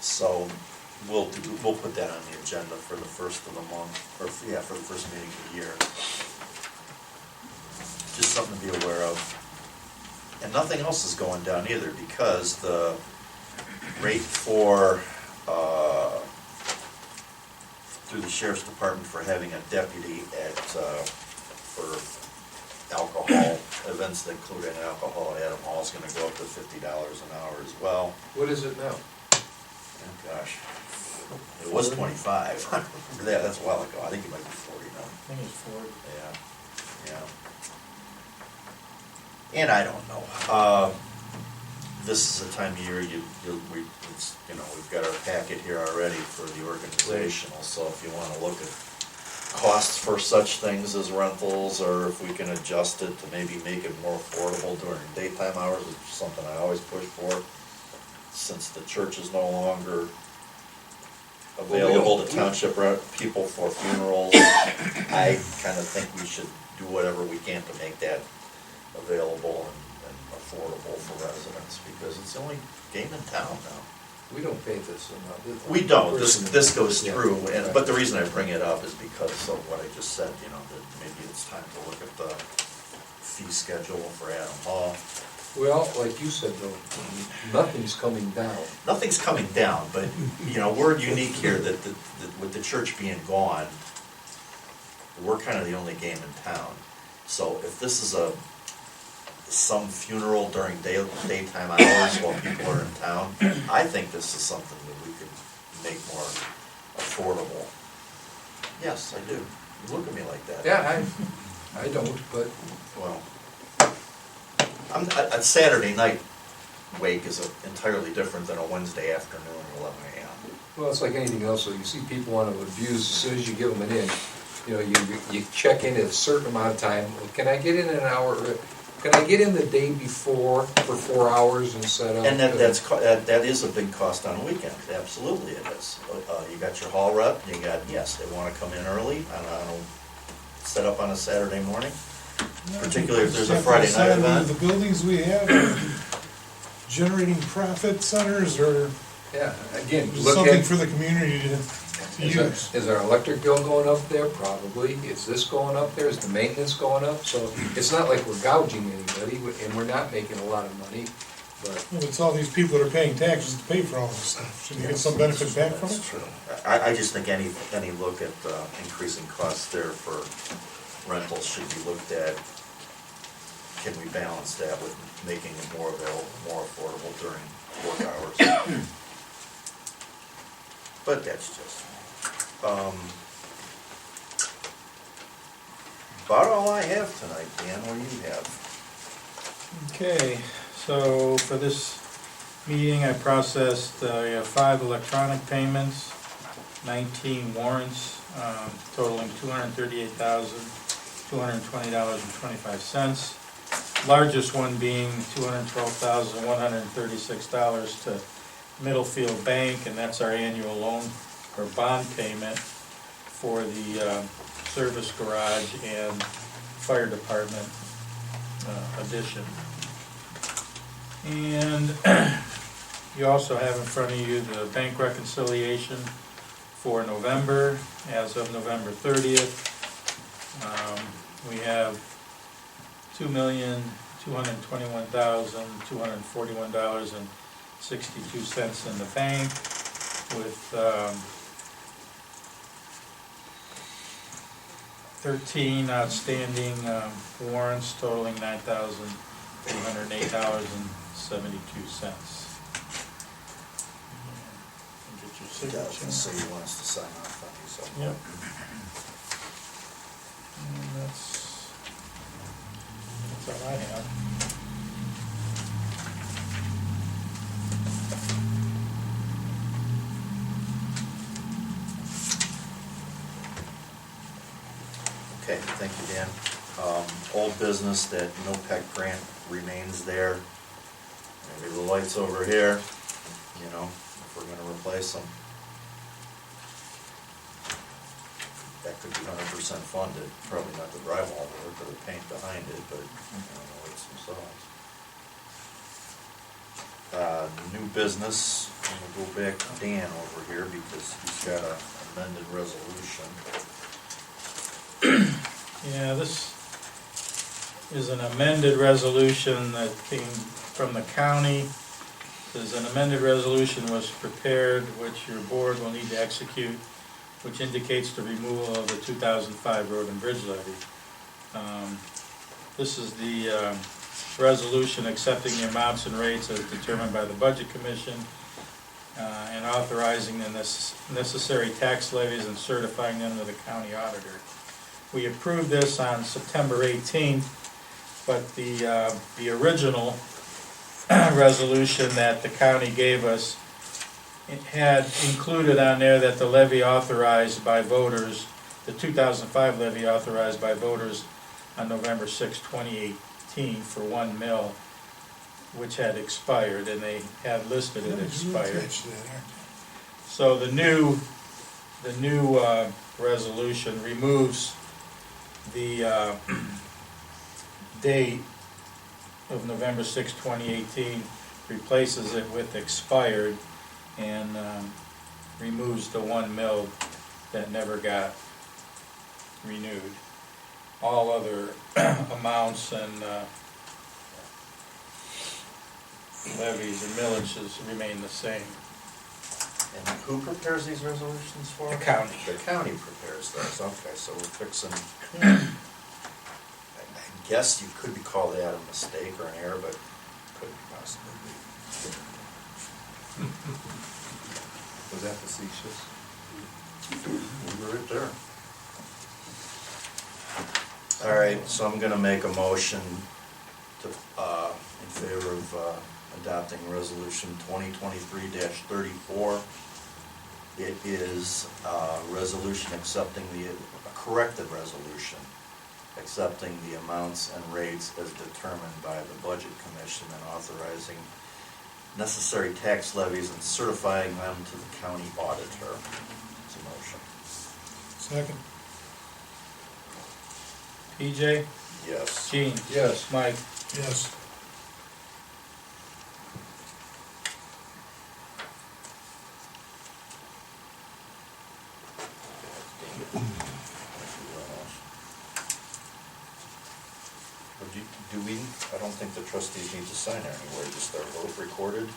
So, we'll put that on the agenda for the first of the month, or, yeah, for the first meeting of the year. Just something to be aware of. And nothing else is going down either, because the rate for, through the sheriff's department for having a deputy at, for alcohol, events that include an alcohol at Adam Hall is gonna go up to $50 an hour as well. What is it now? Oh, gosh. It was 25. I remember that, that's a while ago. I think it might be 40 now. I think it's 40. Yeah. And I don't know. This is the time of year we've got our packet here already for the organizational, so if you wanna look at costs for such things as rentals, or if we can adjust it to maybe make it more affordable during daytime hours, which is something I always push for, since the church is no longer available to township people for funerals. I kinda think we should do whatever we can to make that available and affordable for residents, because it's the only game in town now. We don't pay this amount. We don't, this goes Yeah. through, but the reason I bring it up is because of what I just said, that maybe it's time to look at the fee schedule for Adam Hall. Well, like you said though, nothing's coming down. Nothing's coming down, but, we're unique here that with the church being gone, we're kind of the only game in town. So if this is some funeral during daytime hours while people are in town, I think this is something that we could make more affordable. Yes, I do. You look at me like that. Yeah, I don't, but Well, a Saturday night wake is entirely different than a Wednesday afternoon at 11 a.m. well, it's like anything else. So you see people want to abuse as soon as you give them an in. You check in at a certain amount of time. Well, can I get in an hour? Can I get in the day before for 4 hours and set up? And that is a big cost on a weekend, absolutely it is. You got your hall rep, they wanna come in early, set up on a Saturday morning, particularly if there's a Friday night event. The buildings we have are generating profit centers, or Yeah, again, look something at, for the community to use. is our electric bill going up there? Probably. Is this going up there? Is the maintenance going up? So it's not like we're gouging anybody, and we're not making a lot of money, but. Well, it's all these people that are paying taxes to pay for all this stuff. Should we get some benefit back from That's it? true. I just think any look at increasing costs there for rentals should be looked at. Can we balance that with making it more available, more affordable during work hours? But that's just, about all I have tonight. Dan, what do you have? Okay, so for this meeting, I processed, we have 5 electronic payments, 19 warrants, totaling $238,220.25. largest one being $212,136 to Middlefield Bank, and that's our annual loan or bond payment for the service garage and fire department addition. And you also have in front of you the bank reconciliation for November, as of November 30th. We have $2,221,241.62 in the bank, with 13 outstanding warrants totaling $9,308.72. Get your signature. So he wants to sign off on these. Yep. And that's all I have. Okay, thank you, Dan. Old business, that NOPEC grant remains there. Maybe the lights over here, you know, if we're gonna replace them. That could be 100% funded, probably not the drywall work or the paint behind it, but, you know, the lights themselves. New business, I'm gonna go back to Dan over here because he's got an amended resolution. Yeah, this is an amended resolution that came from the county. There's an amended resolution was prepared, which your board will need to execute, which indicates the removal of the 2005 road and bridge levy. This is the resolution accepting the amounts and rates as determined by the Budget Commission and authorizing the necessary tax levies and certifying them to the county auditor. We approved this on September 18th, but the original resolution that the county gave us, it had included on there that the levy authorized by voters, the 2005 levy authorized by voters on November 6, 2018 for 1 mil, which had expired, and they had listed it expired. So the new resolution removes the date of November 6, 2018, replaces it with expired, and removes the 1 mil that never got renewed. All other amounts and levies and millages remain the same. And who prepares these resolutions for? The county. The county prepares those, okay, so we're fixing, I guess you could call that a mistake or an error, but couldn't possibly be. Was that facetious? We were right there. All right, so I'm gonna make a motion to, in favor of adopting resolution 2023-34. It is a resolution accepting a corrected resolution, accepting the amounts and rates as determined by the Budget Commission and authorizing necessary tax levies and certifying them to the county auditor. It's a motion. Second. PJ? Yes. Gene? Yes. Mike? Yes. Do we, I don't think the trustees need to sign it anywhere, just their vote recorded?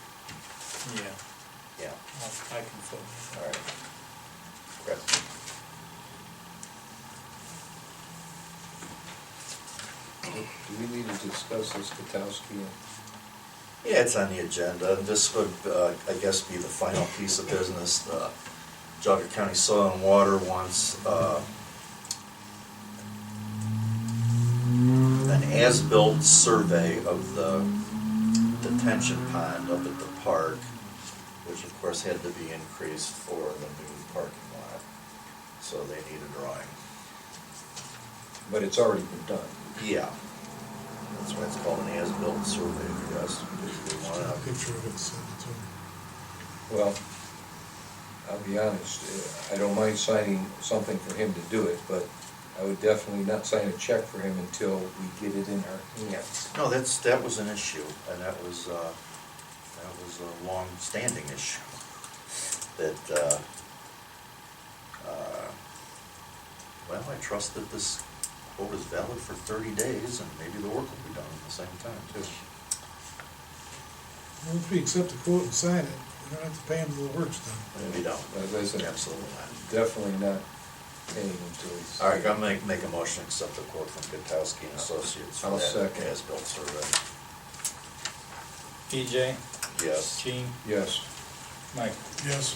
Yeah, Yeah, I can fill it. all right. Okay. Do we need to discuss this Katowski? Yeah, it's on the agenda. This would, I guess, be the final piece of business. The Jogga County Soil and Water wants an as-built survey of the detention pond up at the park, which of course had to be increased for the new parking lot. So they need a drawing. But it's already been done. Yeah, that's why it's called an as-built survey if you guys really want A to. picture of it, send it to him. Well, I'll be honest, I don't mind signing something for him to do it, but I would definitely not sign a check for him until we get it in our hands. No, that was an issue, and that was a long-standing issue. That, well, I trust that this quote is valid for 30 days, and maybe the work will be done at the same time, too. Well, if we accept the quote and sign it, we don't have to pay him till the work's done. Maybe don't. As I said, Absolutely not. definitely not paying until he's. All right, I'm gonna make a motion to accept the quote from Gutowski and Associates for I'll that second. as-built survey. EJ, Yes. Gene, Yes. Mike. Yes.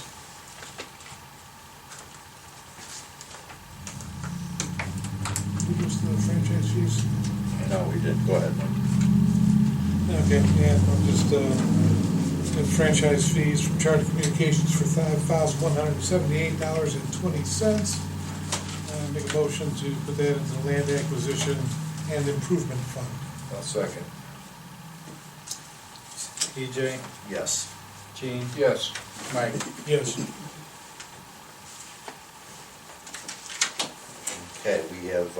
Who gives the franchise fees? No, we didn't. Go ahead, Mike. Okay, yeah, I'm just, got franchise fees from Charter Communications for $5,178.20. Make a motion to put that into the land acquisition and improvement fund. I'll second. EJ, Yes. Gene, Yes. Mike. Yes. Okay, we have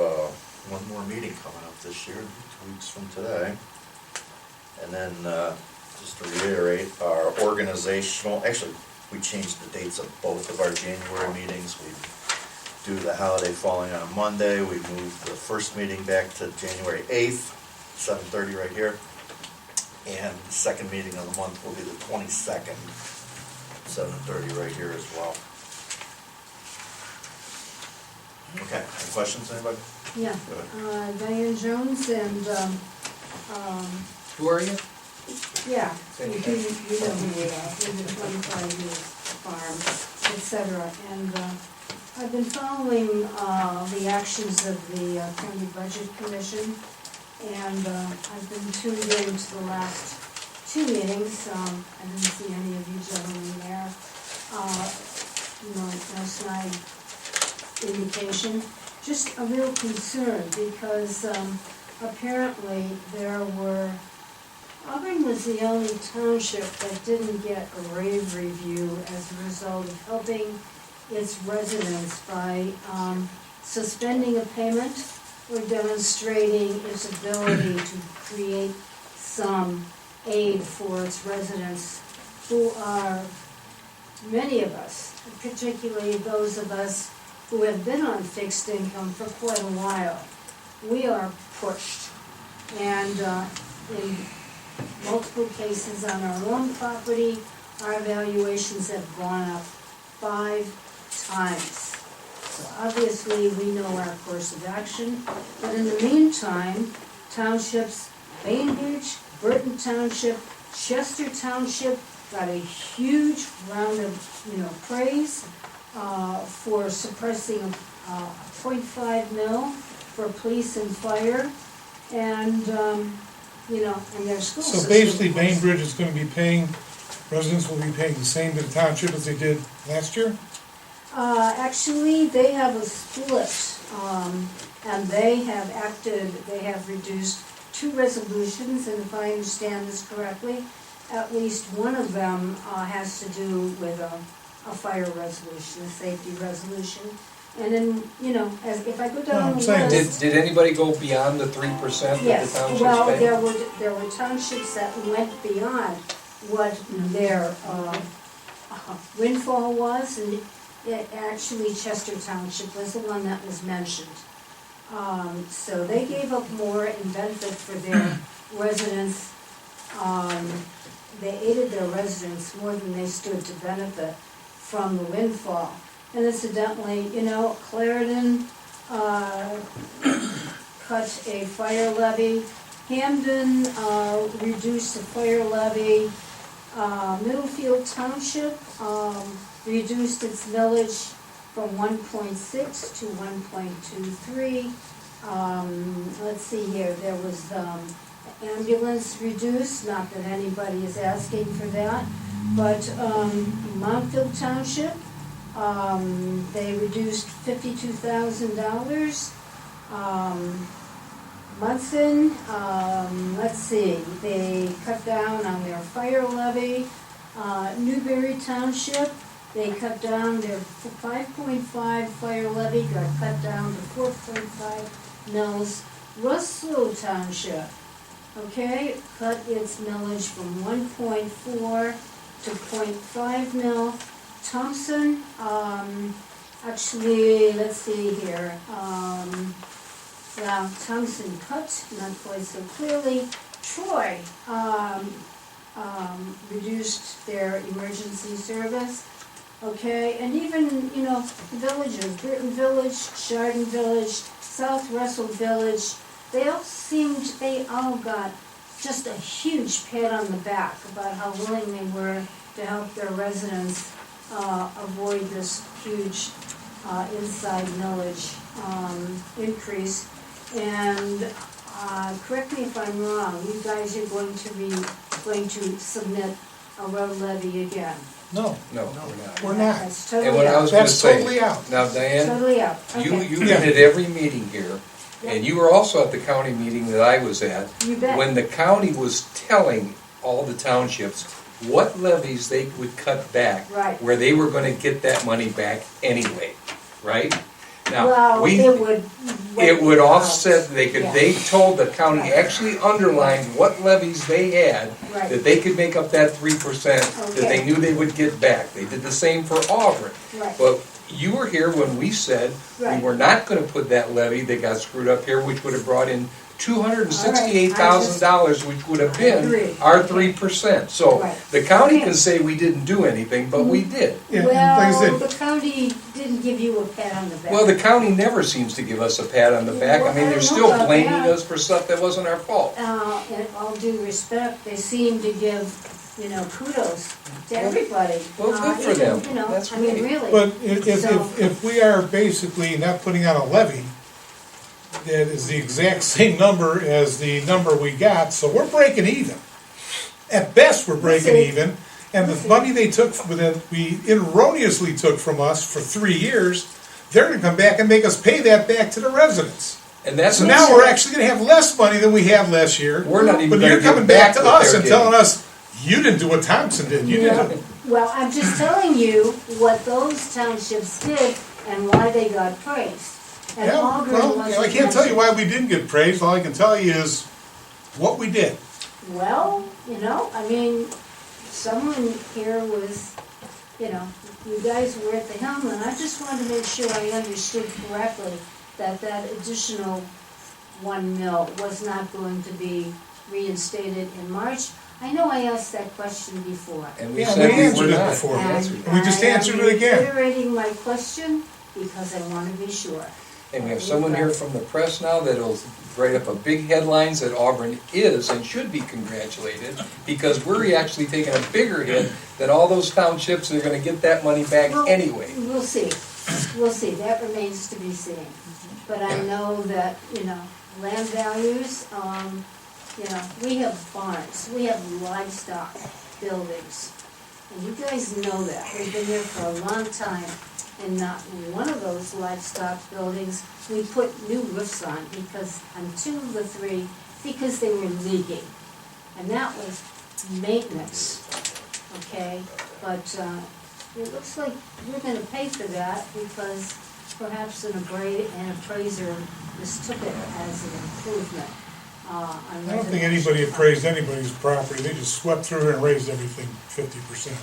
one more meeting coming up this year, 2 weeks from today. And then, just to reiterate, our organizational, actually, we changed the dates of both of our January meetings. We, due to the holiday falling on a Monday, we moved the first meeting back to January 8th, 7:30 right here. And the second meeting of the month will be the 22nd, 7:30 right here as well. Okay, any questions, anybody? Yeah, Go ahead. Diane Jones and, Who are you? yeah, you know who we are, we've been 25 years, farm, et cetera. And I've been following the actions of the County Budget Commission, and I've been tuned in to the last 2 meetings. I didn't see any of you gentlemen there. No snide indication. Just a real concern, because apparently there were, Auburn was the only township that didn't get a rave review as a result of helping its residents by suspending a payment or demonstrating its ability to create some aid for its residents, who are, many of us, particularly those of us who have been on fixed income for quite a while. We are pushed. And in multiple cases on our own property, our valuations have gone up 5 times. So obviously, we know our course of action, but in the meantime, townships, Bainbridge, Burton Township, Chester Township got a huge round of, praise for suppressing a .5 mil for police and fire, and, and their school system. So basically, Bainbridge is gonna be paying, residents will be paying the same to the township as they did last year? Actually, they have a split, and they have reduced 2 resolutions, and if I understand this correctly, at least one of them has to do with a fire resolution, a safety resolution. And then, as if I go down the list. Did anybody go beyond the 3% that the Yes, townships well, pay? there were townships that went beyond what their windfall was, and actually Chester Township was the one that was mentioned. So they gave up more in benefit for their residents. They aided their residents more than they stood to benefit from the windfall. And incidentally, Clarendon cut a fire levy. Hamden reduced the fire levy. Middlefield Township reduced its millage from 1.6 to 1.23. Let's see here, there was ambulance reduced, not that anybody is asking for that, but Montfield Township, they reduced $52,000. Munson, let's see, they cut down on their fire levy. Newberry Township, they cut down their 5.5 fire levy, got cut down to 4.5 mils. Russell Township, okay, cut its millage from 1.4 to 0.5 mil. Thompson, actually, let's see here, well, Thompson cut, not quite so clearly. Troy, reduced their emergency service, okay, and even, you know, villages, Britton Village, Chardon Village, South Russell Village, they all got just a huge pat on the back about how willing they were to help their residents avoid this huge inside millage increase. And correct me if I'm wrong, you guys are going to submit a road levy again. No, No, we're not. we're not. That's And totally what I out. was gonna That's say. totally out. Now, Diane, Totally out, you've okay. been at every meeting here, and you were also at the county meeting that I was at, You bet. when the county was telling all the townships what levies they would cut back. Right. Where they were gonna get that money back anyway, right? Now, Well, we, it would. it would offset, they Yeah. told the county, Right. actually underlined what levies they had, Right. that they could make up that 3% that they Okay. knew they would get back. They did the same for Auburn. Right. But you were here when we said we Right. were not gonna put that levy that got screwed up here, which would have brought in $268,000, which would have I been agree. our 3%. So Right. the county Okay. can say we didn't do anything, but we did. Yeah, and like I Well, said, the county didn't give you a pat on the back. Well, the county never seems to give us a pat on the back. I mean, they're still blaming us for stuff that wasn't our fault. In all due respect, they seem to give, you know, kudos to everybody. Well, good for Even, them. You know, That's I mean, great. really. but if, So- if we are basically not putting out a levy, that is the exact same number as the number we got, so we're breaking even. At best, we're breaking see. even, and the We'll see. money they took, that we erroneously took from us for 3 years, they're gonna come back and make us pay that back to the residents. And that's, So now we're actually gonna have less money than we had last year. we're not even But gonna you're coming get back back to what us they're and telling getting. us, you didn't do what Thompson did, you Yeah. didn't. Well, I'm just telling you what those townships did and why they got praised. And Yeah, Auburn well, wasn't I can't tell you mentioned. why we didn't get praised, all I can tell you is what we did. Well, you know, I mean, someone here was, you know, you guys were at the helm, and I just wanted to make sure I understood correctly that that additional 1 mil was not going to be reinstated in March. I know I asked that question before. and we Yeah, said we we were answered it not. before. And we just answered it again. I'm reiterating my question because I want to be sure. And we have someone here from the press now that'll write up a big headlines that Auburn is and should be congratulated, because we're actually taking a bigger hit than all those townships that are gonna get that money back Well, anyway. We'll see, we'll see, that remains to be seen. But I know that, you know, land values, you know, we have farms, we have livestock buildings. And you guys know that, we've been there for a long time. And not one of those livestock buildings, we put new roofs on because, on 2 of the 3, because they were leaking. And that was maintenance, okay? But it looks like we're gonna pay for that because perhaps an appraiser mistook it as an improvement. I don't think anybody appraised anybody's property, they just swept through here and raised everything 50%.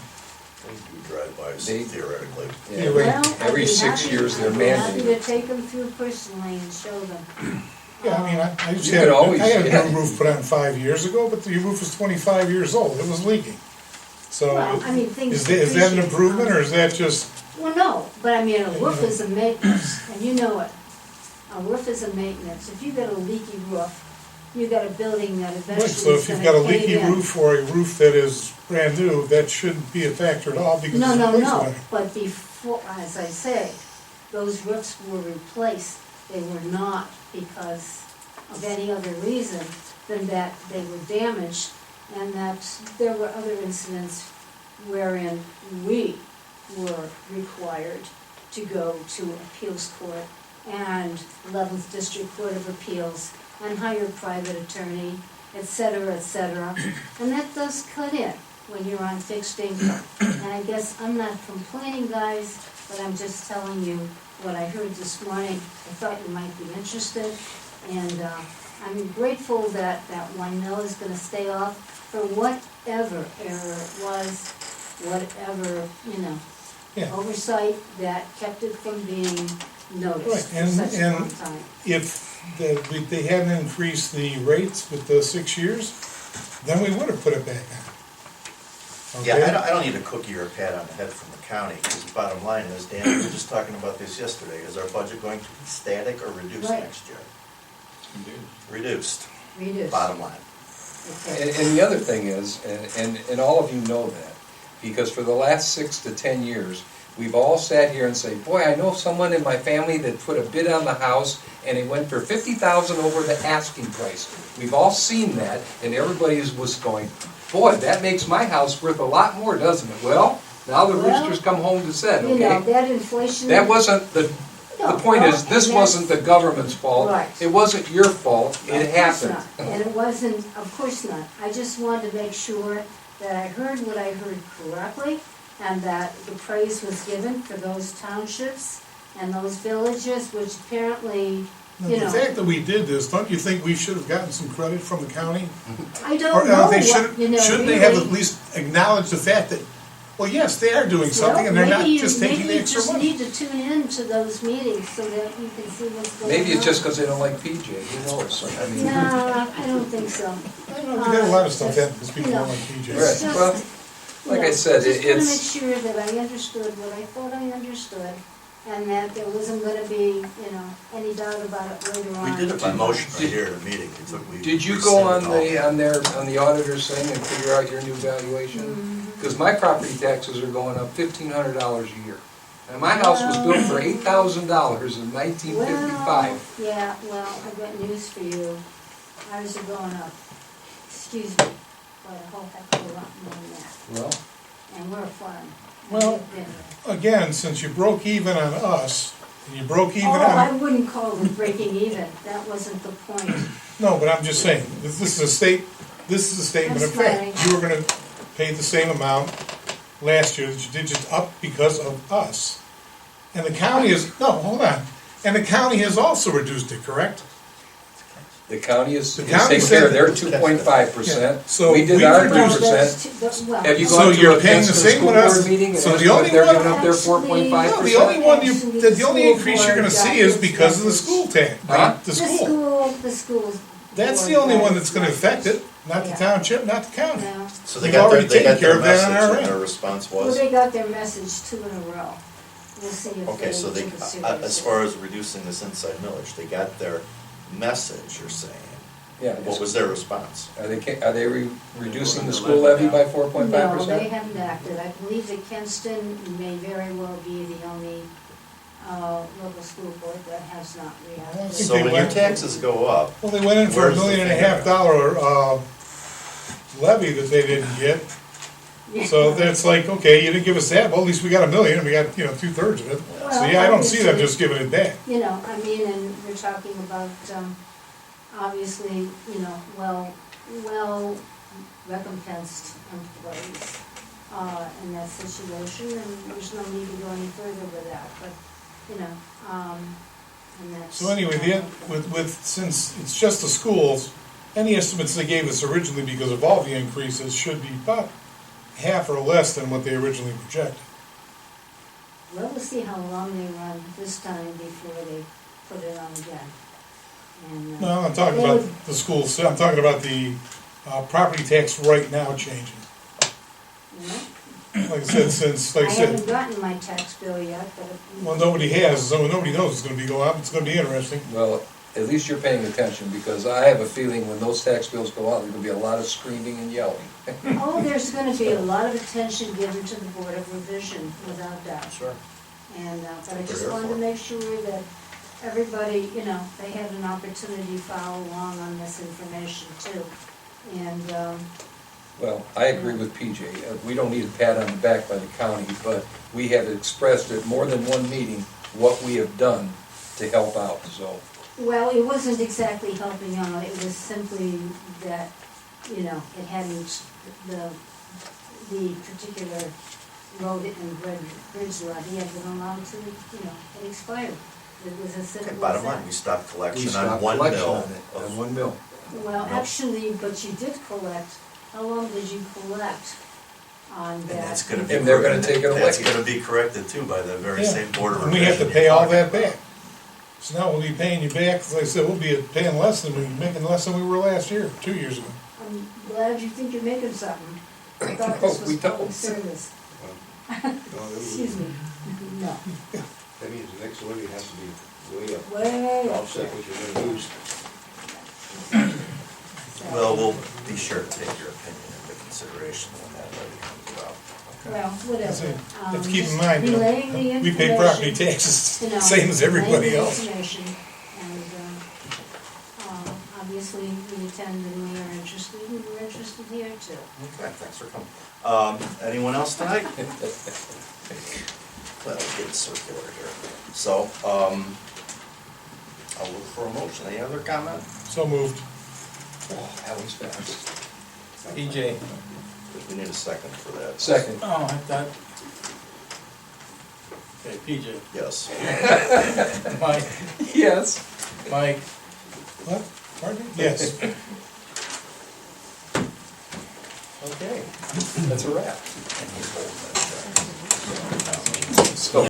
You drive by They- theoretically. Yeah, Well, every I'd be 6 happy- years they're I'd be happy mandated. to take them through personally and show them. Yeah, I mean, I just You had, could always- I had a yeah. new roof put on 5 years ago, but the roof was 25 years old, it was leaking. So, Well, I mean, things is that an depreciate. improvement, or is that just, Well, no, but I mean, a roof is a maintenance, and you know it. A roof is a maintenance. If you got a leaky roof, you got a building that right, eventually so is if you've gonna got a cave leaky in. roof or a roof that is brand new, that shouldn't be a factor at all, because No, it's no, replacement no, value. but before, as I say, those roofs were replaced. They were not because of any other reason than that they were damaged and that there were other incidents wherein we were required to go to appeals court and 11th District Court of Appeals and hire a private attorney, et cetera, et cetera. And that does cut in when you're on fixed income. And I guess I'm not complaining, guys, but I'm just telling you what I heard this morning. I thought you might be interested, and I'm grateful that that 1 mil is gonna stay off for whatever error it was, whatever, Yeah. oversight that kept it from being noticed Right, for and- such a long and- time. If they hadn't increased the rates with the 6 years, then we would have put it back on. Yeah, Okay? I don't need a cookie or a pat on the head from the county, because the bottom line is, Dan, we were just talking about this yesterday, is our budget going to be static or reduced Right. next year? Reduced, Reduce. bottom line. Okay. And the other thing is, and all of you know that, because for the last 6 to 10 years, we've all sat here and say, boy, I know someone in my family that put a bid on the house and it went for $50,000 over the asking price. We've all seen that, and everybody was going, boy, that makes my house worth a lot more, doesn't it? Well, now the Well, roosters come home to said, You know, okay? that inflation. That wasn't, the point is, this and wasn't the government's fault. Right. It wasn't your fault, Of it course happened. not. And it wasn't, of course not. I just wanted to make sure that I heard what I heard correctly, and that the praise was given for those townships and those villages, which apparently, Now, you the know, fact that we did this, don't you think we should have gotten some credit from the county? I Or don't know they what, shouldn't they have really. at least acknowledged the fact that, well, yes, they are doing something, and they're not just taking the extra money? Maybe you just need to tune in to those meetings so that you can see what's going on. Maybe it's just because they don't like PJ, who knows? I mean, No, I don't think so. I don't know, we got a lot of stuff happening because people You know, don't like PJ. It's Right. Well, just, like you know, I said, just wanna it's- make sure that I understood what I thought I understood, and that there wasn't gonna be, any doubt about it later We on. did it by motion right here at a meeting. We Did you go on rescinded all. on the auditor's thing and figure out your new valuation? Mhm. Because my property taxes are going up $1,500 a year. And my house was built for $8,000 in 1955. Well, yeah, well, I've got news for you. Ours are going up, excuse me, but a whole heck of a lot more than that. Well, And we're a farm. Well, We've been- Again, since you broke even on us, and you broke even Oh, I on, wouldn't call it breaking even. That wasn't the point. no, but I'm just saying, this is a statement of I'm fact. smiling. You were gonna pay the same amount last year that you did, just up because of us. And the county hold on, and the county has also reduced it, correct? the county is The taking county care of said- their 2.5%. Yeah, so We did we our reduced- 2%. Well, Have you So gone to you're a paying the Kansas same school with us. board meeting and So asked the them only if they're one- giving up their Actually, 4.5%? No, the only one Actually, the only school increase you're gonna board see got is this because of the message. school tax, Huh? the school. The schools. That's the board only got one its that's gonna affect it, not the Yeah. township, not the county. No. So they We've got their, already they got taken care their of that on message our and end. their response Well, was? they got their message 2 in a row. We'll see if Okay, so they, took it as seriously. far as reducing this inside millage, they got their message, you're saying. Yeah, What was their response? are they reducing the school levy by 4.5%? No, they haven't acted. I believe that Kenston may very well be the only local school board that has not reacted. think So they when your went- taxes go up, Well, they went in for Where's $1.5 the million levy that they didn't get. So that's like, okay, you didn't give us that, well, at least we got $1 million, and we got, 2/3 of it. So Well, yeah, I don't see them obviously- just giving it back. And we're talking about, obviously, well recompensed employees, in that situation, and there's no need to go any further with that, but, and that's. So anyway, since it's just the schools, any estimates they gave us originally because of all the increases should be about half or less than what they originally projected. Well, we'll see how long they run this time before they put it on again. And, No, I'm talking they about would- the schools, I'm talking about the property tax right now changing. you know, Like I said, since, like I I haven't said, gotten my tax bill yet, but. well, nobody has, so nobody knows it's gonna be going up, it's gonna be interesting. Well, at least you're paying attention, because I have a feeling when those tax bills go out, there's gonna be a lot of screaming and yelling. Oh, there's gonna be a lot of attention given to the Board of Revision, without doubt. sure. And, but I That's what just they're wanted for. to make sure that everybody, they had an opportunity to follow along on this information too. And, Well, I agree with PJ. We don't need a pat on the back by the county, but we have expressed at more than one meeting what we have done to help out, so. Well, it wasn't exactly helping out, it was simply that, you know, it hadn't, the particular road and bridge levy had been allowed to, you know, it expired. It was as Okay, simple as bottom line, that. we stopped We collection on stopped 1 collection mil. on it, on 1 mil. Well, Nope. actually, but you did collect, how long did you collect on And that? that's gonna be. And they're gonna corrected. take it away. That's gonna be corrected too by the very Yeah. same board of And revision. we have to you're pay all talking that about. back. So now we'll be paying you back, as I said, we'll be paying less than, making less than we were last year, 2 years ago. I'm glad you think you're making something. I thought No, this we was don't. public service. Excuse me, no, That means the next levy has to be way up, way up offset what you're gonna lose. there. Well, we'll be sure to take your opinion into consideration when that levy comes about. Well, whatever. Let's keep in Just mind, you know, relaying the we pay property information, taxes, you know, same as everybody relaying the else. information, and, obviously, we attend and we are interested, and we're interested here too. Okay, thanks for coming. Anyone else tonight? Well, get circular here. So, I'll look for a motion. Any other comment? So moved. Oh, that was fast. PJ. We need a second for that. Second. Oh, I thought. Okay, PJ. Yes. Mike. Yes. Mike. What? Pardon me? Yes. Okay, that's a wrap. And he's holding that. So